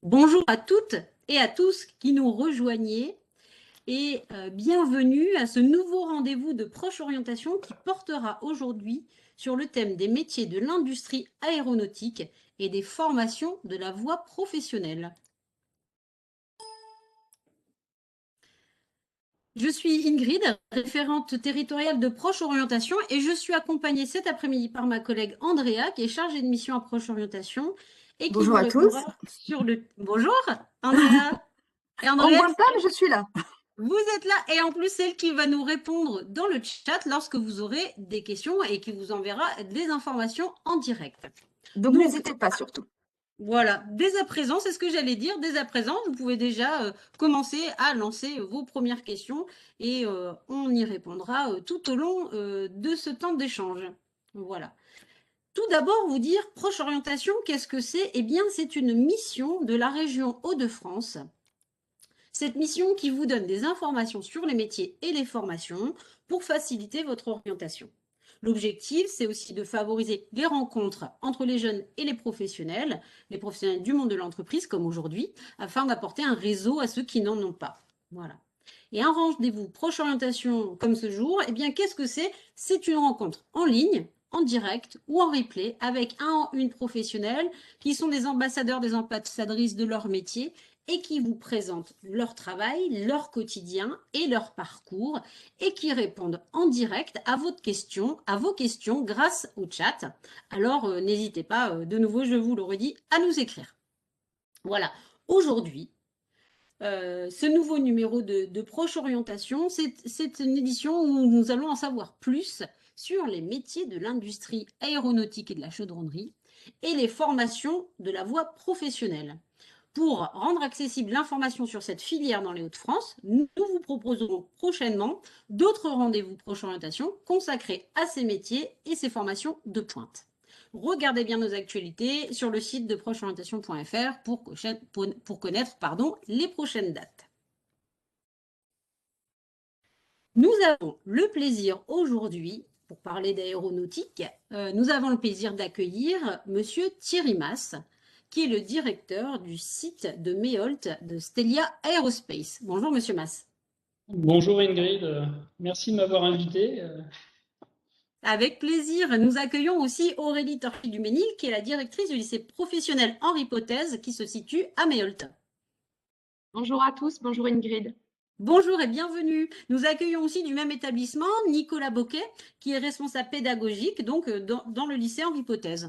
Bonjour à toutes et à tous qui nous rejoignez et bienvenue à ce nouveau rendez-vous de Proche Orientation qui portera aujourd'hui sur le thème des métiers de l'industrie aéronautique et des formations de la voie professionnelle. Je suis Ingrid, référente territoriale de Proche Orientation et je suis accompagnée cet après-midi par ma collègue Andrea qui est chargée de mission à Proche Orientation et qui Bonjour vous à tous. répondra sur le... Bonjour Andrea et En Andrea, bonne table, je suis là. vous êtes là et en plus celle qui va nous répondre dans le chat lorsque vous aurez des questions et qui vous enverra des informations en direct. Donc Donc n'hésitez pas surtout. voilà, dès à présent, c'est ce que j'allais dire, dès à présent, vous pouvez déjà commencer à lancer vos premières questions et on y répondra tout au long de ce temps d'échange. Voilà. Tout d'abord, vous dire, Proche Orientation, qu'est-ce que c'est? Eh bien, c'est une mission de la région Hauts-de-France. Cette mission qui vous donne des informations sur les métiers et les formations pour faciliter votre orientation. L'objectif, c'est aussi de favoriser les rencontres entre les jeunes et les professionnels du monde de l'entreprise comme aujourd'hui, afin d'apporter un réseau à ceux qui n'en ont pas. Voilà. Et un rendez-vous Proche Orientation comme ce jour, eh bien, qu'est-ce que c'est? C'est une rencontre en ligne, en direct ou en replay avec un ou une professionnelle qui sont des ambassadeurs, des ambassadrices de leur métier et qui vous présentent leur travail, leur quotidien et leur parcours et qui répondent en direct à vos questions grâce au chat. Alors, n'hésitez pas, de nouveau, je vous le redis, à nous écrire. Voilà. Aujourd'hui, ce nouveau numéro de Proche Orientation, c'est une édition où nous allons en savoir plus sur les métiers de l'industrie aéronautique et de la chaudronnerie et les formations de la voie professionnelle. Pour rendre accessible l'information sur cette filière dans les Hauts-de-France, nous vous proposerons prochainement d'autres rendez-vous Proche Orientation consacrés à ces métiers et ces formations de pointe. Regardez bien nos actualités sur le site de procheorientation.fr pour connaître les prochaines dates. Nous avons le plaisir aujourd'hui, pour parler d'aéronautique, nous avons le plaisir d'accueillir Monsieur Thierry Mas, qui est le directeur du site de Méholt de Stelia Aerospace. Bonjour Monsieur Mas. Bonjour Ingrid, merci de m'avoir invité. Avec plaisir. Nous accueillons aussi Aurélie Torfi-Duménil, qui est la directrice du lycée professionnel Henri Potez, qui se situe à Méholt. Bonjour à tous, bonjour Ingrid. Bonjour et bienvenue. Nous accueillons aussi du même établissement Nicolas Boquet, qui est responsable pédagogique donc dans le lycée Henri Potez.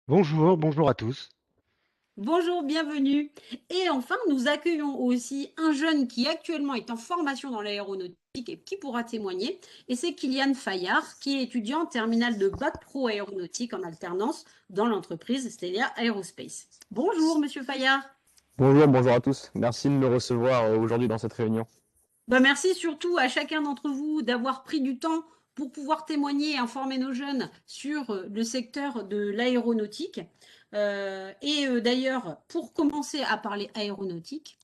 Bonjour à tous. Bonjour, bienvenue. Et enfin, nous accueillons aussi un jeune qui actuellement est en formation dans l'aéronautique et qui pourra témoigner. Et c'est Kylian Fayard, qui est étudiant en terminale de bac pro aéronautique en alternance dans l'entreprise Stelia Aerospace. Bonjour, monsieur Fayard. Bonjour à tous. Merci de me recevoir aujourd'hui dans cette réunion. Merci surtout à chacun d'entre vous d'avoir pris du temps pour pouvoir témoigner et informer nos jeunes sur le secteur de l'aéronautique. D'ailleurs, pour commencer à parler aéronautique,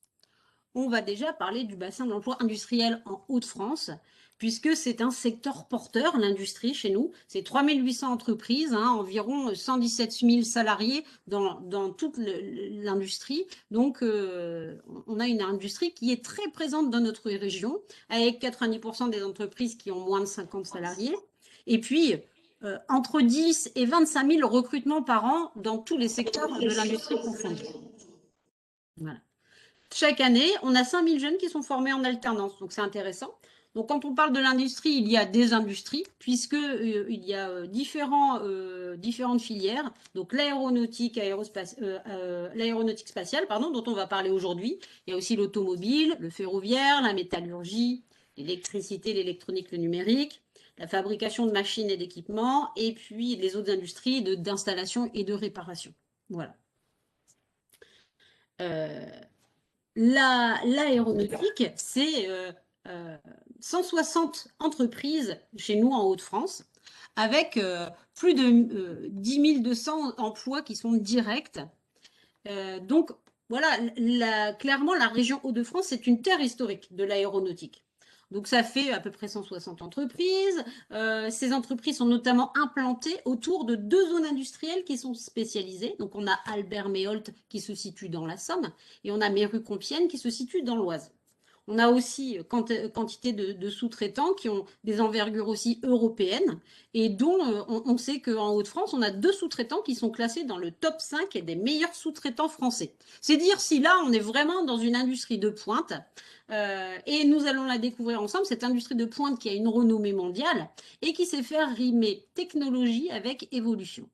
on va déjà parler du bassin de l'emploi industriel en Hauts-de-France, puisque c'est un secteur porteur, l'industrie chez nous. C'est 3800 entreprises, environ 117 000 salariés dans toute l'industrie. Donc, on a une industrie qui est très présente dans notre région, avec 90% des entreprises qui ont moins de 50 salariés. Et puis, entre 10 et 25 000 recrutements par an dans tous les secteurs de l'industrie confondue. Voilà. Chaque année, on a 5000 jeunes qui sont formés en alternance, donc c'est intéressant. Donc quand on parle de l'industrie, il y a des industries, puisqu'il y a différentes filières. Donc l'aéronautique spatiale, dont on va parler aujourd'hui. Il y a aussi l'automobile, le ferroviaire, la métallurgie, l'électricité, l'électronique, le numérique, la fabrication de machines et d'équipements, et puis les autres industries d'installation et de réparation. Voilà. L'aéronautique, c'est 160 entreprises chez nous en Hauts-de-France, avec plus de 10 200 emplois qui sont directs. Donc, voilà, clairement, la région Hauts-de-France, c'est une terre historique de l'aéronautique. Donc ça fait à peu près 160 entreprises. Ces entreprises sont notamment implantées autour de 2 zones industrielles qui sont spécialisées. Donc on a Albert Méholt qui se situe dans la Somme et on a Méru-Compiègne qui se situe dans l'Oise. On a aussi quantité de sous-traitants qui ont des envergures aussi européennes et dont on sait qu'en Hauts-de-France, on a 2 sous-traitants qui sont classés dans le top 5 des meilleurs sous-traitants français. C'est dire si là, on est vraiment dans une industrie de pointe. Et nous allons la découvrir ensemble, cette industrie de pointe qui a une renommée mondiale et qui sait faire rimer technologie avec évolution.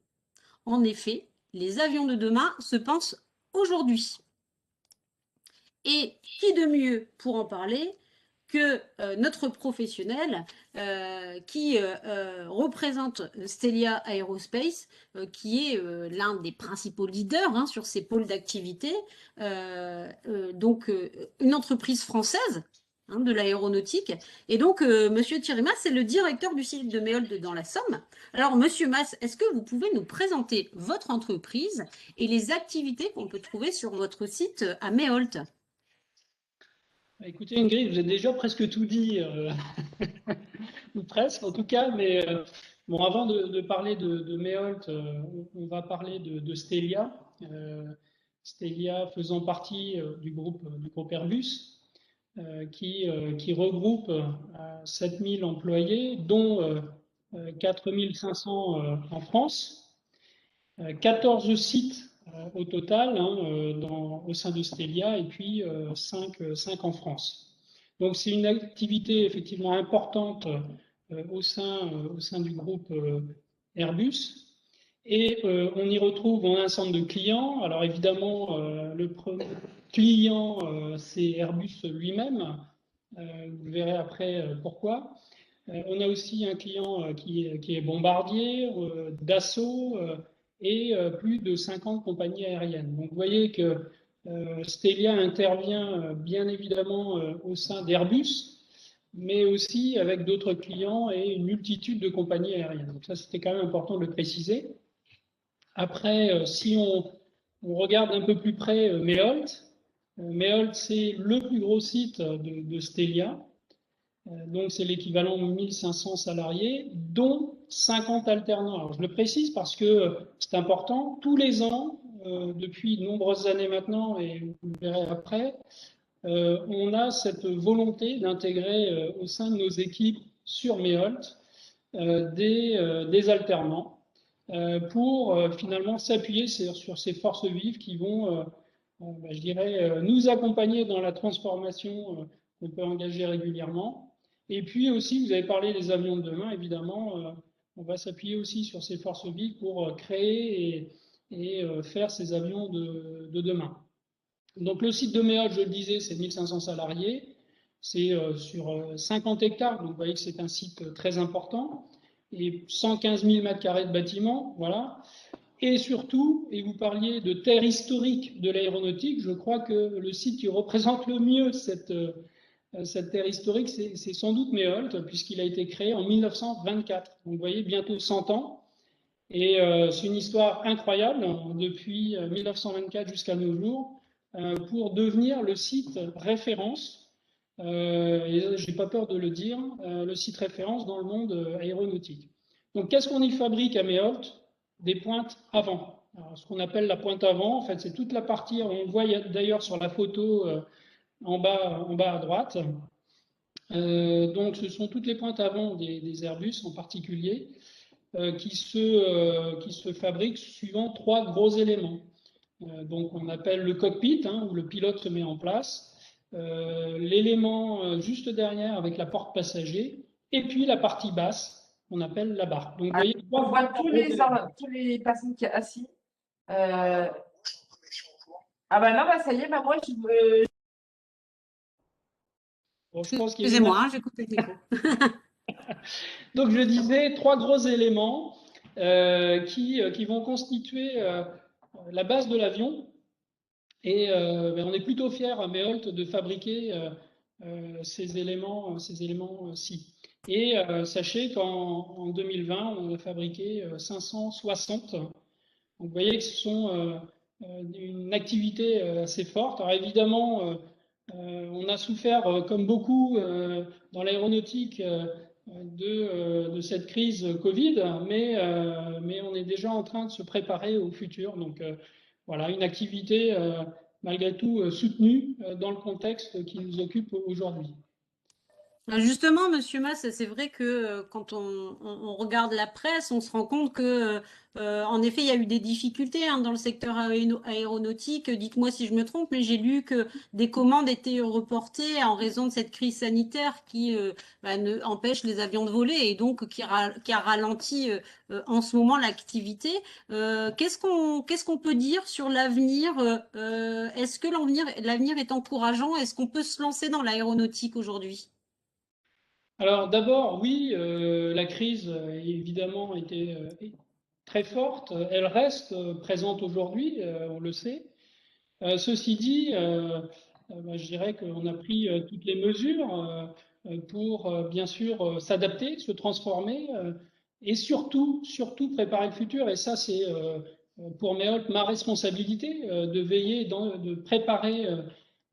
En effet, les avions de demain se pensent aujourd'hui. Et qui de mieux pour en parler que notre professionnel qui représente Stelia Aerospace, qui est l'un des principaux leaders sur ces pôles d'activité, donc une entreprise française de l'aéronautique. Et donc, Monsieur Thierry Mas, c'est le directeur du site de Méholt dans la Somme. Alors, Monsieur Mas, est-ce que vous pouvez nous présenter votre entreprise et les activités qu'on peut trouver sur votre site à Méholt? Écoutez, Ingrid, vous avez déjà presque tout dit, ou presque en tout cas, mais bon, avant de parler de Méholt, on va parler de Stelia. Stelia faisant partie du groupe Airbus, qui regroupe 7000 employés, dont 4500 en France, 14 sites au total au sein de Stelia et puis 5 en France. Donc c'est une activité effectivement importante au sein du groupe Airbus. Et on y retrouve un centre de clients. Alors évidemment, le premier client, c'est Airbus lui-même. Vous verrez après pourquoi. On a aussi un client qui est Bombardier, Dassault, et plus de 50 compagnies aériennes. Donc vous voyez que Stelia intervient bien évidemment au sein d'Airbus, mais aussi avec d'autres clients et une multitude de compagnies aériennes. Donc ça, c'était quand même important de le préciser. Après, si on regarde un peu plus près Méholt, Méholt, c'est le plus gros site de Stelia. Donc, c'est l'équivalent de 1500 salariés, dont 50 alternants. Alors, je le précise parce que c'est important. Tous les ans, depuis de nombreuses années maintenant, et vous le verrez après, on a cette volonté d'intégrer au sein de nos équipes sur Méholt des alternants pour finalement s'appuyer sur ces forces vives qui vont, je dirais, nous accompagner dans la transformation qu'on peut engager régulièrement. Et puis aussi, vous avez parlé des avions de demain, évidemment, on va s'appuyer aussi sur ces forces vives pour créer et faire ces avions de demain. Donc le site de Méholt, je le disais, c'est 1500 salariés, c'est sur 50 hectares, donc vous voyez que c'est un site très important, et 115 000 m² de bâtiments, voilà. Et surtout, et vous parliez de terre historique de l'aéronautique, je crois que le site qui représente le mieux cette terre historique, c'est sans doute Méholt, puisqu'il a été créé en 1924. Donc vous voyez, bientôt 100 ans. Et c'est une histoire incroyable, depuis 1924 jusqu'à nos jours, pour devenir le site référence, et je n'ai pas peur de le dire, le site référence dans le monde aéronautique. Donc qu'est-ce qu'on y fabrique à Méholt? Des pointes avant. Alors, ce qu'on appelle la pointe avant, en fait, c'est toute la partie, on le voit d'ailleurs sur la photo en bas à droite. Donc ce sont toutes les pointes avant des Airbus en particulier qui se fabriquent suivant 3 gros éléments. Donc on appelle le cockpit, où le pilote se met en place, l'élément juste derrière avec la porte passager, et puis la partie basse qu'on appelle la barre. Donc, vous voyez, on voit tous les personnes qui sont assis. Ah bah non, bah ça y est, bah moi je veux. Bon, je pense qu'il y a Excusez-moi, j'ai coupé le micro. Donc je disais 3 gros éléments qui vont constituer la base de l'avion. Et on est plutôt fiers à Méholt de fabriquer ces éléments-ci. Et sachez qu'en 2020, on a fabriqué 560. Donc vous voyez que ce sont une activité assez forte. Alors évidemment, On a souffert, comme beaucoup dans l'aéronautique, de cette crise Covid, mais on est déjà en train de se préparer au futur. Donc voilà, une activité malgré tout soutenue dans le contexte qui nous occupe aujourd'hui. Justement, Monsieur Mas, c'est vrai que quand on regarde la presse, on se rend compte que, en effet, il y a eu des difficultés hein, dans le secteur aéronautique. Dites-moi si je me trompe, mais j'ai lu que des commandes étaient reportées en raison de cette crise sanitaire qui empêche les avions de voler et donc qui a ralenti en ce moment l'activité. Qu'est-ce qu'on peut dire sur l'avenir? Est-ce que l'avenir est encourageant? Est-ce qu'on peut se lancer dans l'aéronautique aujourd'hui? Alors d'abord, oui, la crise évidemment était très forte. Elle reste présente aujourd'hui, on le sait. Ceci dit, je dirais qu'on a pris toutes les mesures pour bien sûr s'adapter, se transformer et surtout préparer le futur. Et ça, c'est pour Meholt ma responsabilité de veiller, de préparer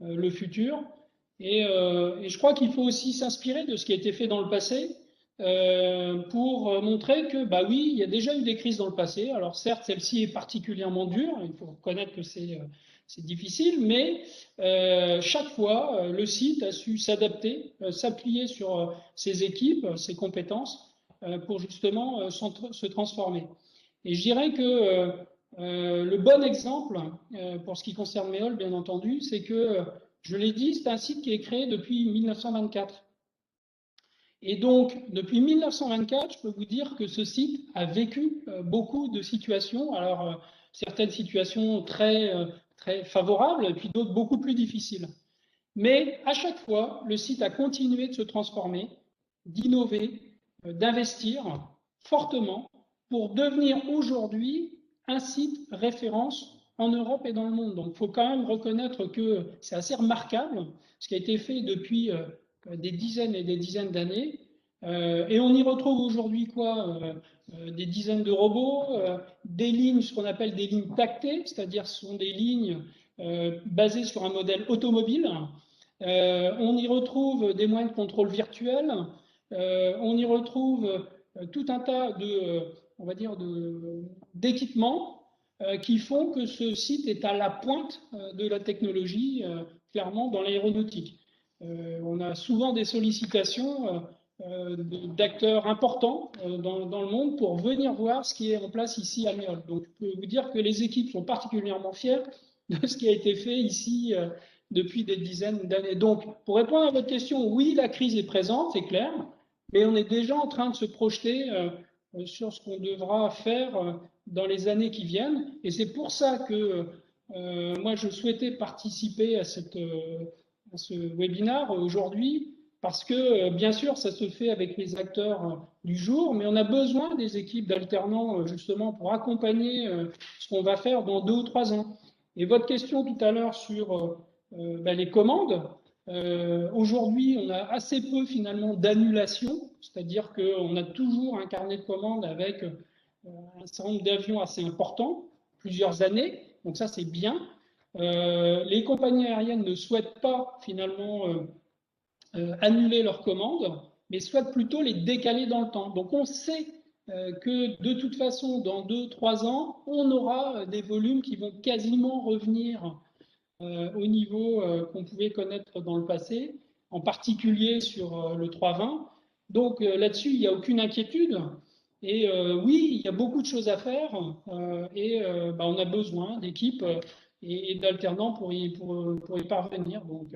le futur. Et je crois qu'il faut aussi s'inspirer de ce qui a été fait dans le passé pour montrer que, bah oui, il y a déjà eu des crises dans le passé. Alors certes, celle-ci est particulièrement dure, il faut reconnaître que c'est difficile, mais chaque fois, le site a su s'adapter, s'appuyer sur ses équipes, ses compétences, pour justement se transformer. Et je dirais que le bon exemple, pour ce qui concerne Meol, bien entendu, c'est que, je l'ai dit, c'est un site qui est créé depuis 1924. Et donc, depuis 1924, je peux vous dire que ce site a vécu beaucoup de situations. Alors, certaines situations très favorables, et puis d'autres beaucoup plus difficiles. Mais à chaque fois, le site a continué de se transformer, d'innover, d'investir fortement pour devenir aujourd'hui un site référence en Europe et dans le monde. Donc, il faut quand même reconnaître que c'est assez remarquable ce qui a été fait depuis des dizaines et des dizaines d'années. Et on y retrouve aujourd'hui quoi des dizaines de robots, des lignes, ce qu'on appelle des lignes tactées, c'est-à-dire ce sont des lignes basées sur un modèle automobile. On y retrouve des moyens de contrôle virtuels, on y retrouve tout un tas on va dire, d'équipements qui font que ce site est à la pointe de la technologie, clairement, dans l'aéronautique. On a souvent des sollicitations d'acteurs importants dans le monde pour venir voir ce qui est en place ici à Meol. Donc, je peux vous dire que les équipes sont particulièrement fières de ce qui a été fait ici depuis des dizaines d'années. Donc, pour répondre à votre question, oui, la crise est présente, c'est clair, mais on est déjà en train de se projeter sur ce qu'on devra faire dans les années qui viennent. Et c'est pour ça que moi, je souhaitais participer à ce webinaire aujourd'hui, parce que bien sûr, ça se fait avec les acteurs du jour, mais on a besoin des équipes d'alternants justement pour accompagner ce qu'on va faire dans 2 ou 3 ans. Et votre question tout à l'heure sur les commandes, aujourd'hui, on a assez peu finalement d'annulations, c'est-à-dire qu'on a toujours un carnet de commandes avec un certain nombre d'avions assez important, plusieurs années, donc ça c'est bien. Les compagnies aériennes ne souhaitent pas finalement annuler leurs commandes, mais souhaitent plutôt les décaler dans le temps. Donc on sait que de toute façon, dans 2-3 ans, on aura des volumes qui vont quasiment revenir au niveau qu'on pouvait connaître dans le passé, en particulier sur le 320. Donc là-dessus, il n'y a aucune inquiétude. Et oui, il y a beaucoup de choses à faire et on a besoin d'équipes et d'alternants pour y parvenir. Donc,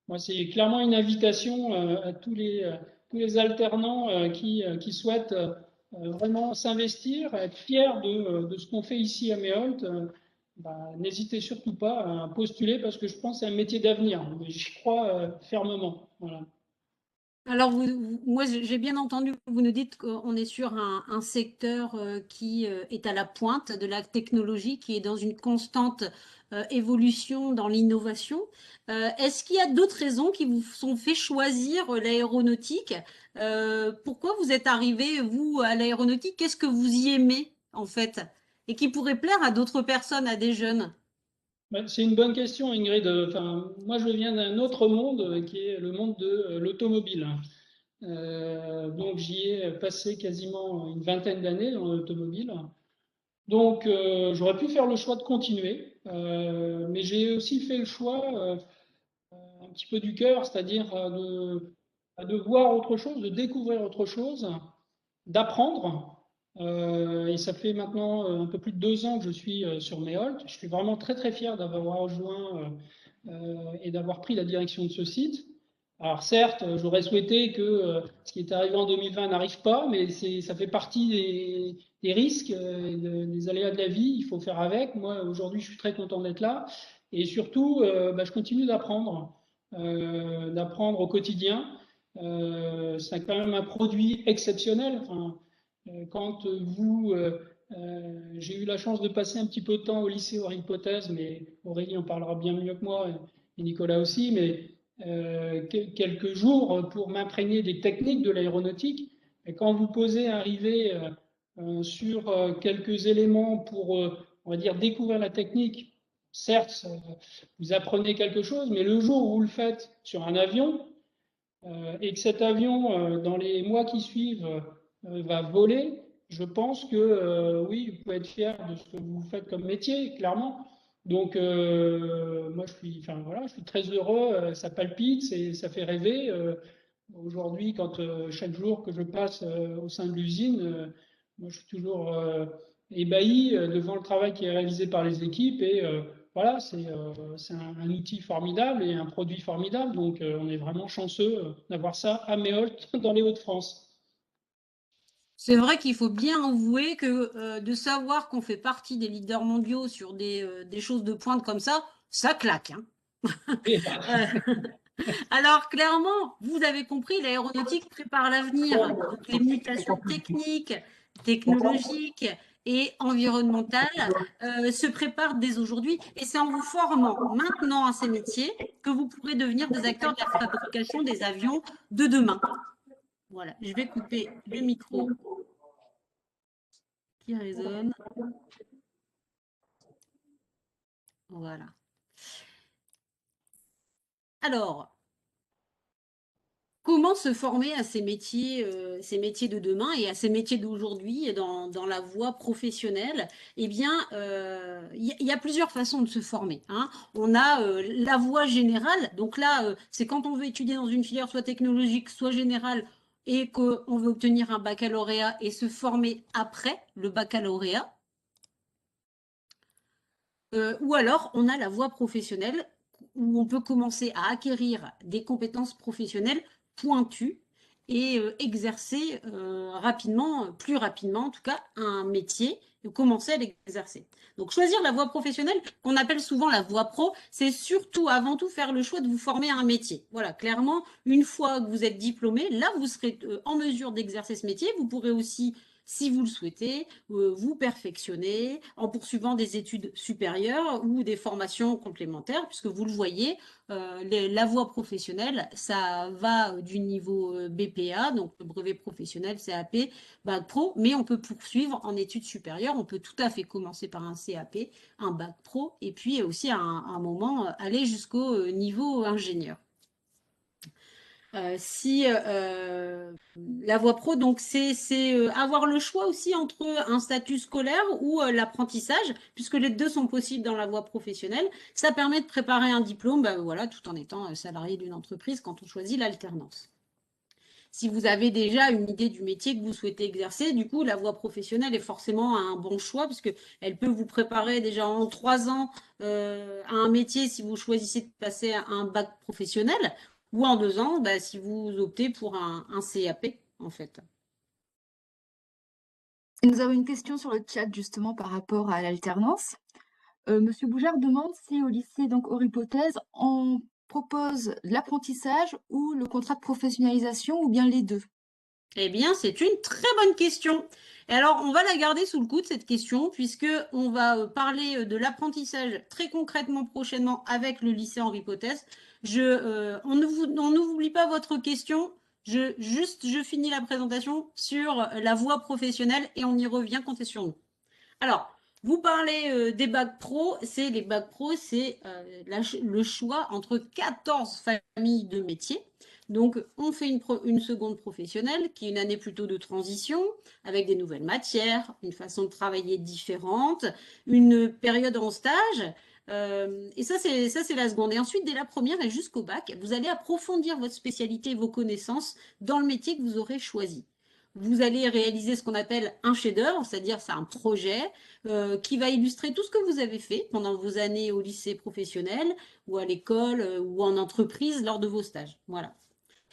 moi, c'est clairement une invitation à tous les alternants qui souhaitent vraiment s'investir, être fiers de ce qu'on fait ici à Meholt. N'hésitez surtout pas à postuler parce que je pense que c'est un métier d'avenir. J'y crois fermement. Voilà. Alors, moi, j'ai bien entendu, vous nous dites qu'on est sur un secteur qui est à la pointe de la technologie, qui est dans une constante évolution dans l'innovation. Est-ce qu'il y a d'autres raisons qui vous ont fait choisir l'aéronautique? Pourquoi vous êtes arrivé, vous, à l'aéronautique? Qu'est-ce que vous y aimez, en fait, et qui pourrait plaire à d'autres personnes, à des jeunes? C'est une bonne question, Ingrid. Enfin, moi, je viens d'un autre monde qui est le monde de l'automobile. Donc, j'y ai passé quasiment une vingtaine d'années dans l'automobile. Donc, j'aurais pu faire le choix de continuer, mais j'ai aussi fait le choix un petit peu du cœur, c'est-à-dire de voir autre chose, de découvrir autre chose, d'apprendre. Et ça fait maintenant un peu plus de 2 ans que je suis sur Meholt. Je suis vraiment très très fier d'avoir rejoint et d'avoir pris la direction de ce site. Alors certes, j'aurais souhaité que ce qui est arrivé en 2020 n'arrive pas, mais ça fait partie des risques, des aléas de la vie. Il faut faire avec. Moi, aujourd'hui, je suis très content d'être là. Et surtout, je continue d'apprendre au quotidien. C'est quand même un produit exceptionnel. Enfin, quand j'ai eu la chance de passer un petit peu de temps au lycée Henri Hypothèse, mais Aurélie en parlera bien mieux que moi, et Nicolas aussi, mais quelques jours pour m'imprégner des techniques de l'aéronautique. Et quand vous posez arriver sur quelques éléments pour, on va dire, découvrir la technique, certes, vous apprenez quelque chose, mais le jour où vous le faites sur un avion, et que cet avion, dans les mois qui suivent, va voler, je pense que oui, vous pouvez être fier de ce que vous faites comme métier, clairement. Donc, moi, enfin, voilà, je suis très heureux, ça palpite, ça fait rêver. Aujourd'hui, chaque jour que je passe au sein de l'usine, moi, je suis toujours ébahi devant le travail qui est réalisé par les équipes et voilà, c'est un outil formidable et un produit formidable. Donc, on est vraiment chanceux d'avoir ça à Méholt, dans les Hauts-de-France. C'est vrai qu'il faut bien avouer que de savoir qu'on fait partie des leaders mondiaux sur des choses de pointe comme ça claque, hein. Et, Alors, clairement, vous avez compris, l'aéronautique prépare l'avenir. Donc, les mutations techniques, technologiques et environnementales se préparent dès aujourd'hui. Et c'est en vous formant maintenant à ces métiers que vous pourrez devenir des acteurs de la fabrication des avions de demain. Voilà, je vais couper le micro qui résonne. Voilà. Alors, comment se former à ces métiers de demain et à ces métiers d'aujourd'hui dans la voie professionnelle? Eh bien, il y a plusieurs façons de se former, hein. On a la voie générale. Donc là, c'est quand on veut étudier dans une filière soit technologique, soit générale, et qu'on veut obtenir un baccalauréat et se former après le baccalauréat. Ou alors, on a la voie professionnelle où on peut commencer à acquérir des compétences professionnelles pointues et exercer rapidement, plus rapidement en tout cas, un métier et commencer à l'exercer. Donc, choisir la voie professionnelle, qu'on appelle souvent la voie pro, c'est surtout, avant tout, faire le choix de vous former à un métier. Voilà, clairement, une fois que vous êtes diplômé, là, vous serez en mesure d'exercer ce métier. Vous pourrez aussi, si vous le souhaitez, vous perfectionner en poursuivant des études supérieures ou des formations complémentaires, puisque vous le voyez, la voie professionnelle, ça va du niveau BPA, donc le brevet professionnel, CAP, bac pro, mais on peut poursuivre en études supérieures. On peut tout à fait commencer par un CAP, un bac pro, et puis aussi à un moment aller jusqu'au niveau ingénieur. Si la voie pro, donc c'est avoir le choix aussi entre un statut scolaire ou l'apprentissage, puisque les deux sont possibles dans la voie professionnelle. Ça permet de préparer un diplôme, voilà, tout en étant salarié d'une entreprise quand on choisit l'alternance. Si vous avez déjà une idée du métier que vous souhaitez exercer, du coup, la voie professionnelle est forcément un bon choix, puisque elle peut vous préparer déjà en 3 ans à un métier si vous choisissez de passer à un bac professionnel, ou en 2 ans, si vous optez pour un CAP, en fait. Et nous avons une question sur le chat justement par rapport à l'alternance. Monsieur Boujard demande si au lycée donc hors hypothèse on propose l'apprentissage ou le contrat de professionnalisation ou bien les deux. Eh bien, c'est une très bonne question. Et alors, on va la garder sous le coude, cette question, puisque on va parler de l'apprentissage très concrètement prochainement avec le lycée Henri Hypothèse. On ne vous oublie pas votre question. Je finis la présentation sur la voie professionnelle et on y revient quand c'est sur nous. Alors, Vous parlez des bacs pro, les bacs pro, c'est le choix entre 14 familles de métiers. Donc, on fait une seconde professionnelle qui est une année plutôt de transition avec des nouvelles matières, une façon de travailler différente, une période en stage. Et ça, c'est la seconde. Et ensuite, dès la première et jusqu'au bac, vous allez approfondir votre spécialité et vos connaissances dans le métier que vous aurez choisi. Vous allez réaliser ce qu'on appelle un chef-d'œuvre, c'est-à-dire c'est un projet qui va illustrer tout ce que vous avez fait pendant vos années au lycée professionnel ou à l'école ou en entreprise lors de vos stages. Voilà.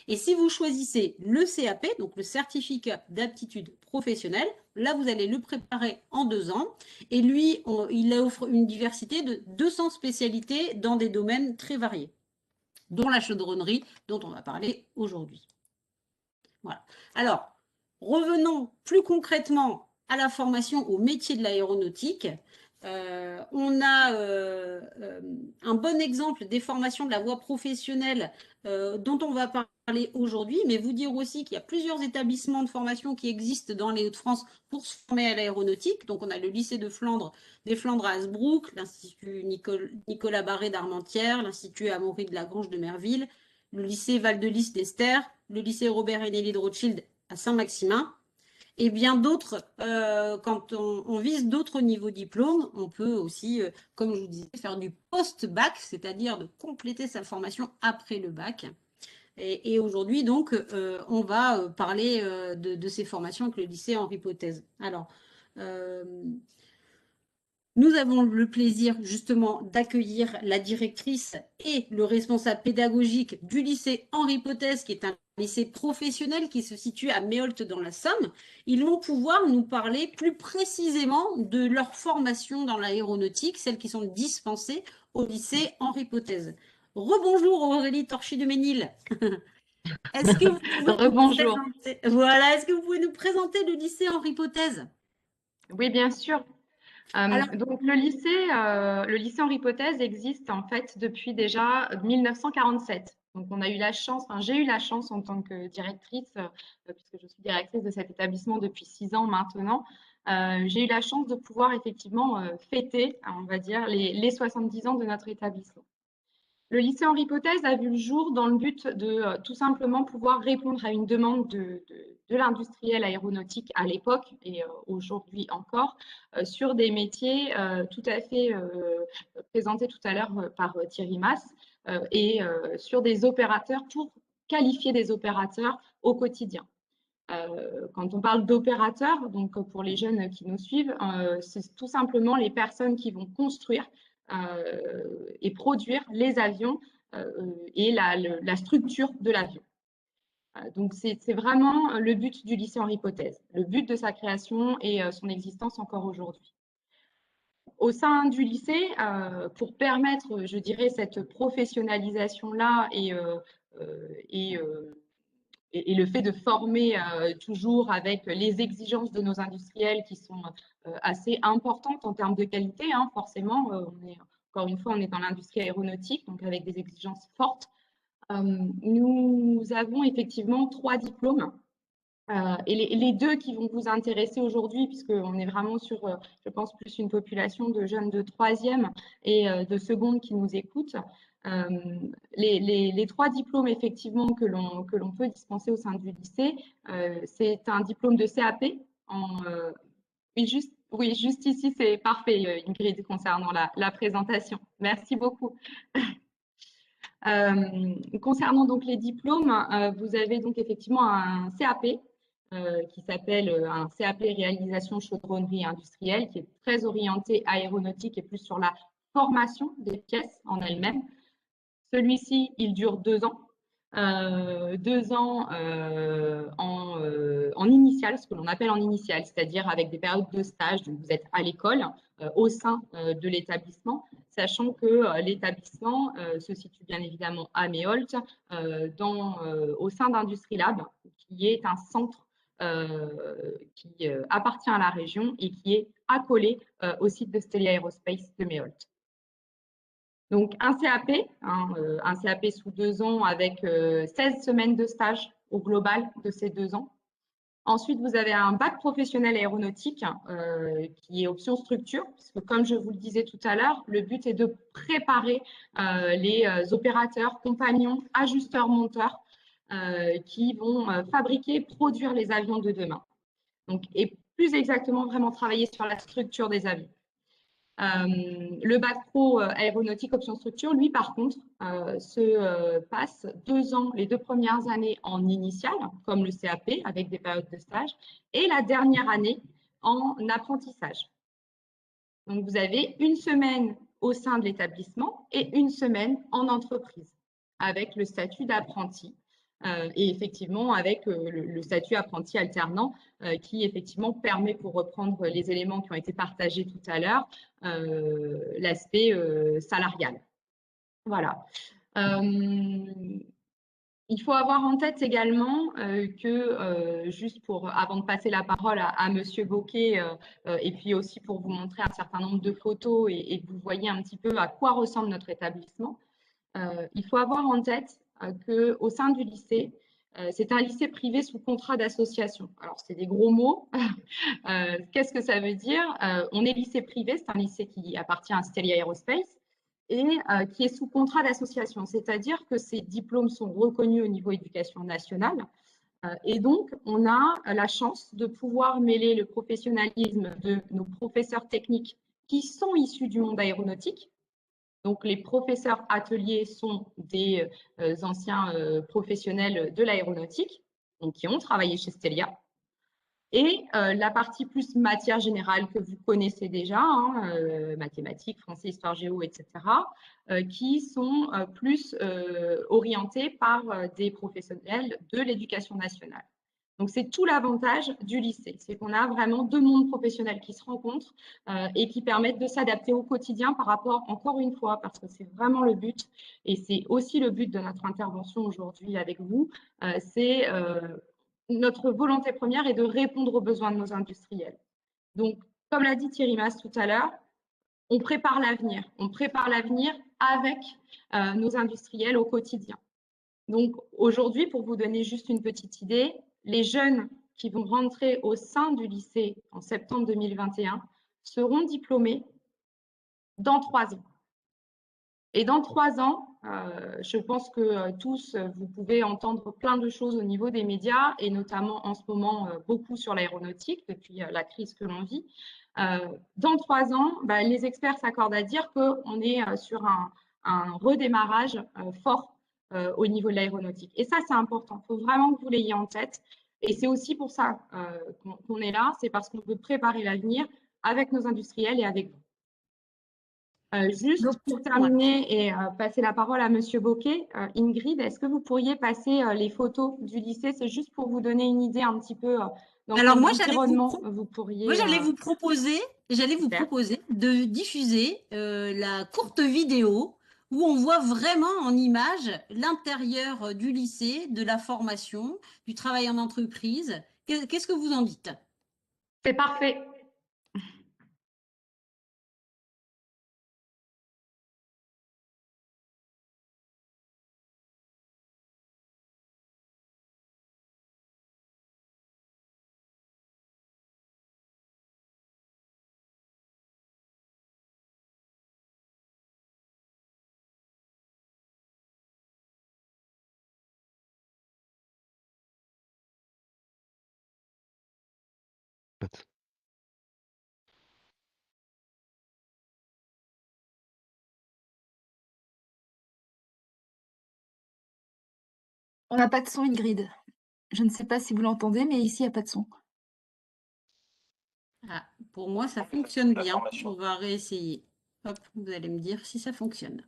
Et si vous choisissez le CAP, donc le certificat d'aptitude professionnelle, là vous allez le préparer en 2 ans. Et lui, il offre une diversité de 200 spécialités dans des domaines très variés, dont la chaudronnerie dont on va parler aujourd'hui. Voilà. Alors, revenons plus concrètement à la formation au métier de l'aéronautique. On a un bon exemple des formations de la voie professionnelle dont on va parler aujourd'hui, mais vous dire aussi qu'il y a plusieurs établissements de formation qui existent dans les Hauts-de-France pour se former à l'aéronautique. Donc, on a le lycée des Flandres à Hasbrook, l'Institut Nicolas Barré d'Armentières, l'Institut Amaury de la Grange de Merville, le lycée Val de Lys d'Esther, le lycée Robert et Nelly de Rothschild à Saint-Maximin, et bien d'autres. Quand on vise d'autres niveaux diplômes, on peut aussi, comme je vous disais, faire du post-bac, c'est-à-dire de compléter sa formation après le bac. Et aujourd'hui, donc, on va parler de ces formations avec le lycée Henri Potez. Alors, nous avons le plaisir justement d'accueillir la directrice et le responsable pédagogique du lycée Henri Potez, qui est un lycée professionnel qui se situe à Méholt dans la Somme. Ils vont pouvoir nous parler plus précisément de leur formation dans l'aéronautique, celles qui sont dispensées au lycée Henri Potez. Rebonjour Aurélie Torchy de Ménil. Est-ce que vous pouvez Rebonjour. est-ce que vous pouvez nous présenter le lycée Henri Potez? Oui, bien sûr. Alors, Donc le lycée Henri Potez existe en fait depuis déjà 1947. Donc on a eu la chance, enfin, j'ai eu la chance en tant que directrice, puisque je suis directrice de cet établissement depuis 6 ans maintenant, j'ai eu la chance de pouvoir effectivement fêter, on va dire, les 70 ans de notre établissement. Le lycée Henri Potez a vu le jour dans le but de tout simplement pouvoir répondre à une demande de l'industriel aéronautique à l'époque et aujourd'hui encore sur des métiers tout à fait présentés tout à l'heure par Thierry Mas et sur des opérateurs pour qualifier des opérateurs au quotidien. Quand on parle d'opérateurs, donc pour les jeunes qui nous suivent, c'est tout simplement les personnes qui vont construire et produire les avions et la structure de l'avion. Donc c'est vraiment le but du lycée Henri Potez, le but de sa création et son existence encore aujourd'hui. Au sein du lycée, pour permettre, je dirais, cette professionnalisation-là et le fait de former toujours avec les exigences de nos industriels qui sont assez importantes en termes de qualité, hein, forcément, encore une fois, on est dans l'industrie aéronautique, donc avec des exigences fortes. Nous avons effectivement 3 diplômes. Et les 2 qui vont vous intéresser aujourd'hui, puisqu'on est vraiment sur, je pense, plus une population de jeunes de 3e et de seconde qui nous écoutent. Les 3 diplômes effectivement que l'on peut dispenser au sein du lycée, c'est un diplôme de CAP. Oui, juste ici, c'est parfait, Ingrid, concernant la présentation. Merci beaucoup. Concernant donc les diplômes, vous avez donc effectivement un CAP qui s'appelle un CAP réalisation chaudronnerie industrielle, qui est très orienté aéronautique et plus sur la formation des pièces en elles-mêmes. Celui-ci, il dure 2 ans. 2 ans en initial, ce que l'on appelle en initial, c'est-à-dire avec des périodes de stage. Donc vous êtes à l'école, au sein de l'établissement, sachant que l'établissement se situe bien évidemment à Méholt, au sein d'Industrilab, qui est un centre qui appartient à la région et qui est accolé au site de Stelia Aerospace de Méholt. Donc, un CAP sous 2 ans avec 16 semaines de stage au global de ces 2 ans. Ensuite, vous avez un bac professionnel aéronautique qui est option structure, parce que comme je vous le disais tout à l'heure, le but est de préparer les opérateurs, compagnons, ajusteurs, monteurs qui vont fabriquer, produire les avions de demain. Donc, et plus exactement, vraiment travailler sur la structure des avions. Le bac pro aéronautique option structure, lui, par contre, se passe 2 ans, les 2 premières années en initiale, comme le CAP, avec des périodes de stage, et la dernière année en apprentissage. Donc, vous avez 1 semaine au sein de l'établissement et 1 semaine en entreprise, avec le statut d'apprenti. Et effectivement, avec le statut apprenti alternant qui, effectivement, permet, pour reprendre les éléments qui ont été partagés tout à l'heure, l'aspect salarial. Voilà. Il faut avoir en tête également que, juste avant de passer la parole à Monsieur Bocquet, et puis aussi pour vous montrer un certain nombre de photos et que vous voyez un petit peu à quoi ressemble notre établissement, il faut avoir en tête qu'au sein du lycée, c'est un lycée privé sous contrat d'association. Alors, c'est des gros mots. Qu'est-ce que ça veut dire? On est lycée privé, c'est un lycée qui appartient à Stelia Aerospace et qui est sous contrat d'association, c'est-à-dire que ces diplômes sont reconnus au niveau éducation nationale. Et donc, on a la chance de pouvoir mêler le professionnalisme de nos professeurs techniques qui sont issus du monde aéronautique. Donc, les professeurs ateliers sont des anciens professionnels de l'aéronautique, donc qui ont travaillé chez Stelia. Et la partie plus matière générale que vous connaissez déjà, hein, mathématiques, français, histoire, géo, etc., qui sont plus orientés par des professionnels de l'éducation nationale. Donc, c'est tout l'avantage du lycée, c'est qu'on a vraiment 2 mondes professionnels qui se rencontrent et qui permettent de s'adapter au quotidien par rapport, encore une fois, parce que c'est vraiment le but, et c'est aussi le but de notre intervention aujourd'hui avec vous, c'est notre volonté première est de répondre aux besoins de nos industriels. Donc, comme l'a dit Thierry Mas tout à l'heure, on prépare l'avenir. On prépare l'avenir avec nos industriels au quotidien. Donc, aujourd'hui, pour vous donner juste une petite idée, les jeunes qui vont rentrer au sein du lycée en septembre 2021 seront diplômés dans 3 ans. Et dans 3 ans, je pense que tous, vous pouvez entendre plein de choses au niveau des médias et notamment en ce moment beaucoup sur l'aéronautique depuis la crise que l'on vit. Dans 3 ans, les experts s'accordent à dire qu'on est sur un redémarrage fort au niveau de l'aéronautique. Et ça, c'est important. Il faut vraiment que vous l'ayez en tête. Et c'est aussi pour ça qu'on est là. C'est parce qu'on veut préparer l'avenir avec nos industriels et avec vous. Juste pour terminer et passer la parole à Monsieur Bocquet, Ingrid, est-ce que vous pourriez passer les photos du lycée? C'est juste pour vous donner une idée un petit peu dans quel environnement vous pourriez. Moi, j'allais vous proposer de diffuser la courte vidéo où on voit vraiment en image l'intérieur du lycée, de la formation, du travail en entreprise. Qu'est-ce que vous en dites? C'est parfait. On n'a pas de son, Ingrid. Je ne sais pas si vous l'entendez, mais ici, il n'y a pas de son. Ah, pour moi, ça fonctionne bien. On va réessayer. Hop, vous allez me dire si ça fonctionne.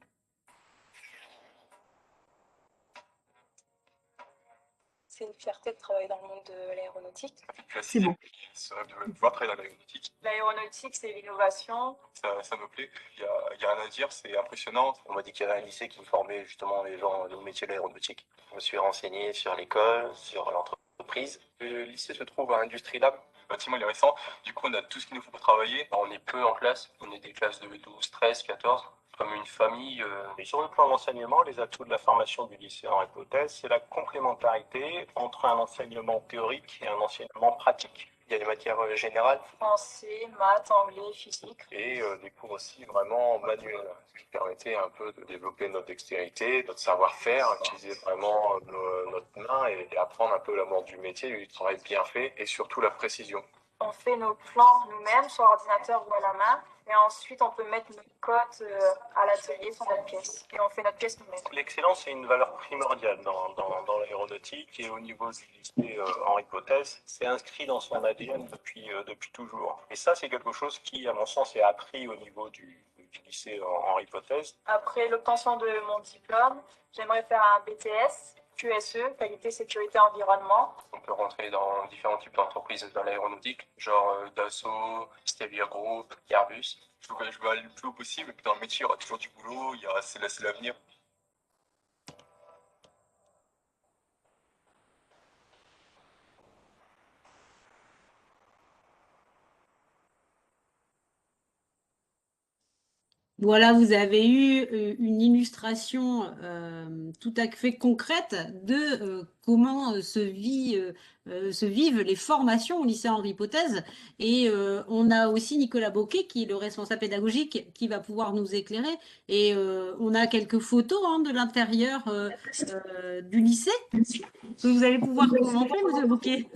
C'est une fierté de travailler dans le monde de l'aéronautique. C'est bon. De pouvoir travailler dans l'aéronautique. L'aéronautique, c'est l'innovation. Ça me plaît. Il y a rien à dire, c'est impressionnant. On m'a dit qu'il y avait un lycée qui formait justement les gens au métier de l'aéronautique. Je me suis renseigné sur l'école, sur l'entreprise. Le lycée se trouve à Industrie Lab. Le bâtiment est récent. Du coup, on a tout ce qu'il nous faut pour travailler. On est peu en classe. On est des classes de 12, 13, 14. comme une famille. Et sur le plan de l'enseignement, les atouts de la formation du lycée Henri Potez, c'est la complémentarité entre un enseignement théorique et un enseignement pratique. Il y a des matières générales, Français, maths, anglais, physique. et des cours aussi vraiment manuels, ce qui permettait un peu de développer notre dextérité, notre savoir-faire, utiliser vraiment notre main et apprendre un peu l'amour du métier, du travail bien fait et surtout la précision. On fait nos plans nous-mêmes sur ordinateur ou à la main. Et ensuite, on peut mettre nos cotes à l'atelier sur notre pièce. Et on fait notre pièce nous-mêmes. L'excellence est une valeur primordiale dans l'aéronautique et au niveau du lycée Henri Potez, c'est inscrit dans son ADN depuis toujours. Et ça, c'est quelque chose qui, à mon sens, est appris au niveau du lycée Henri Potez. Après l'obtention de mon diplôme, j'aimerais faire un BTS, QSE, qualité, sécurité, environnement. On peut rentrer dans différents types d'entreprises dans l'aéronautique, genre Dassault, Stelia Group, Airbus. Je veux aller le plus haut possible, et puis dans le métier, il y aura toujours du boulot, c'est l'avenir. Voilà, vous avez eu une illustration tout à fait concrète de comment se vivent les formations au lycée Henri Potez. Et on a aussi Nicolas Boquet, qui est le responsable pédagogique, qui va pouvoir nous éclairer. Et on a quelques photos de l'intérieur du lycée que vous allez pouvoir commenter, monsieur Boquet.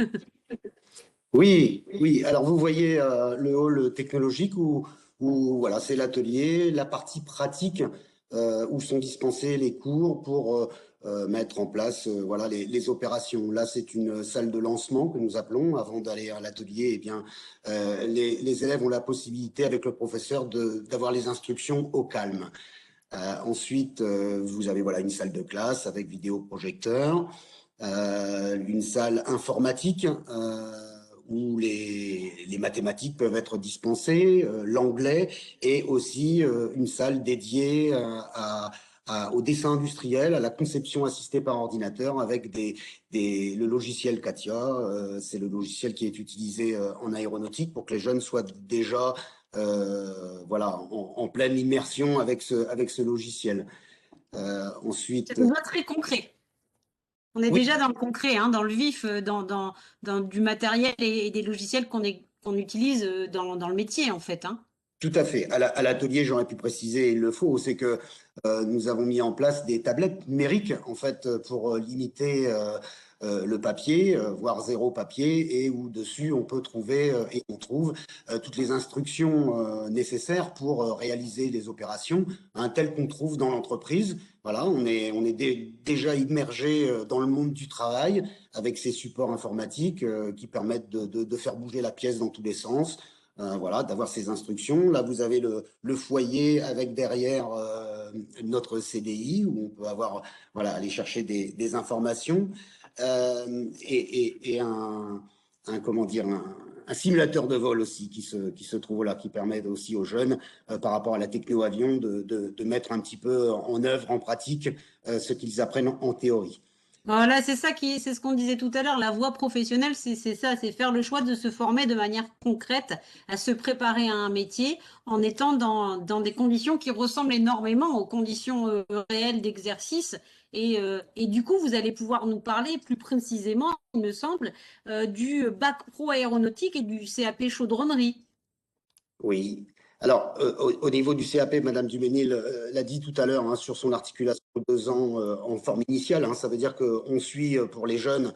Oui, oui. Alors vous voyez le hall technologique où voilà, c'est l'atelier, la partie pratique où sont dispensés les cours pour mettre en place voilà les opérations. Là, c'est une salle de lancement que nous appelons. Avant d'aller à l'atelier, eh bien, les élèves ont la possibilité avec le professeur d'avoir les instructions au calme. Ensuite, vous avez voilà une salle de classe avec vidéoprojecteur, une salle informatique où les mathématiques peuvent être dispensées, l'anglais, et aussi une salle dédiée au dessin industriel, à la conception assistée par ordinateur avec le logiciel CATIA. C'est le logiciel qui est utilisé en aéronautique pour que les jeunes soient déjà voilà, en pleine immersion avec ce logiciel. Ensuite, C'est très concret. On est déjà dans le concret, dans le vif, dans du matériel et des logiciels qu'on utilise dans le métier, en fait. Tout à fait. À l'atelier, j'aurais pu préciser, il le faut, c'est que nous avons mis en place des tablettes numériques, en fait, pour limiter le papier, voire zéro papier, et où dessus on peut trouver et on trouve toutes les instructions nécessaires pour réaliser les opérations, telles qu'on trouve dans l'entreprise. Voilà, on est déjà immergé dans le monde du travail avec ces supports informatiques qui permettent de faire bouger la pièce dans tous les sens. Voilà, d'avoir ces instructions. Là, vous avez le foyer avec derrière notre CDI où on peut avoir, voilà, aller chercher des informations et comment dire, un simulateur de vol aussi qui se trouve là, qui permet aussi aux jeunes, par rapport à la techno-avion, de mettre un petit peu en œuvre, en pratique, ce qu'ils apprennent en théorie. Voilà, c'est ce qu'on disait tout à l'heure, la voie professionnelle, c'est ça, c'est faire le choix de se former de manière concrète, à se préparer à un métier en étant dans des conditions qui ressemblent énormément aux conditions réelles d'exercice. Et du coup, vous allez pouvoir nous parler plus précisément, il me semble, du bac pro aéronautique et du CAP chaudronnerie. Oui. Alors, au niveau du CAP, Madame Duménil l'a dit tout à l'heure sur son articulation de 2 ans en forme initiale. Ça veut dire qu'on suit pour les jeunes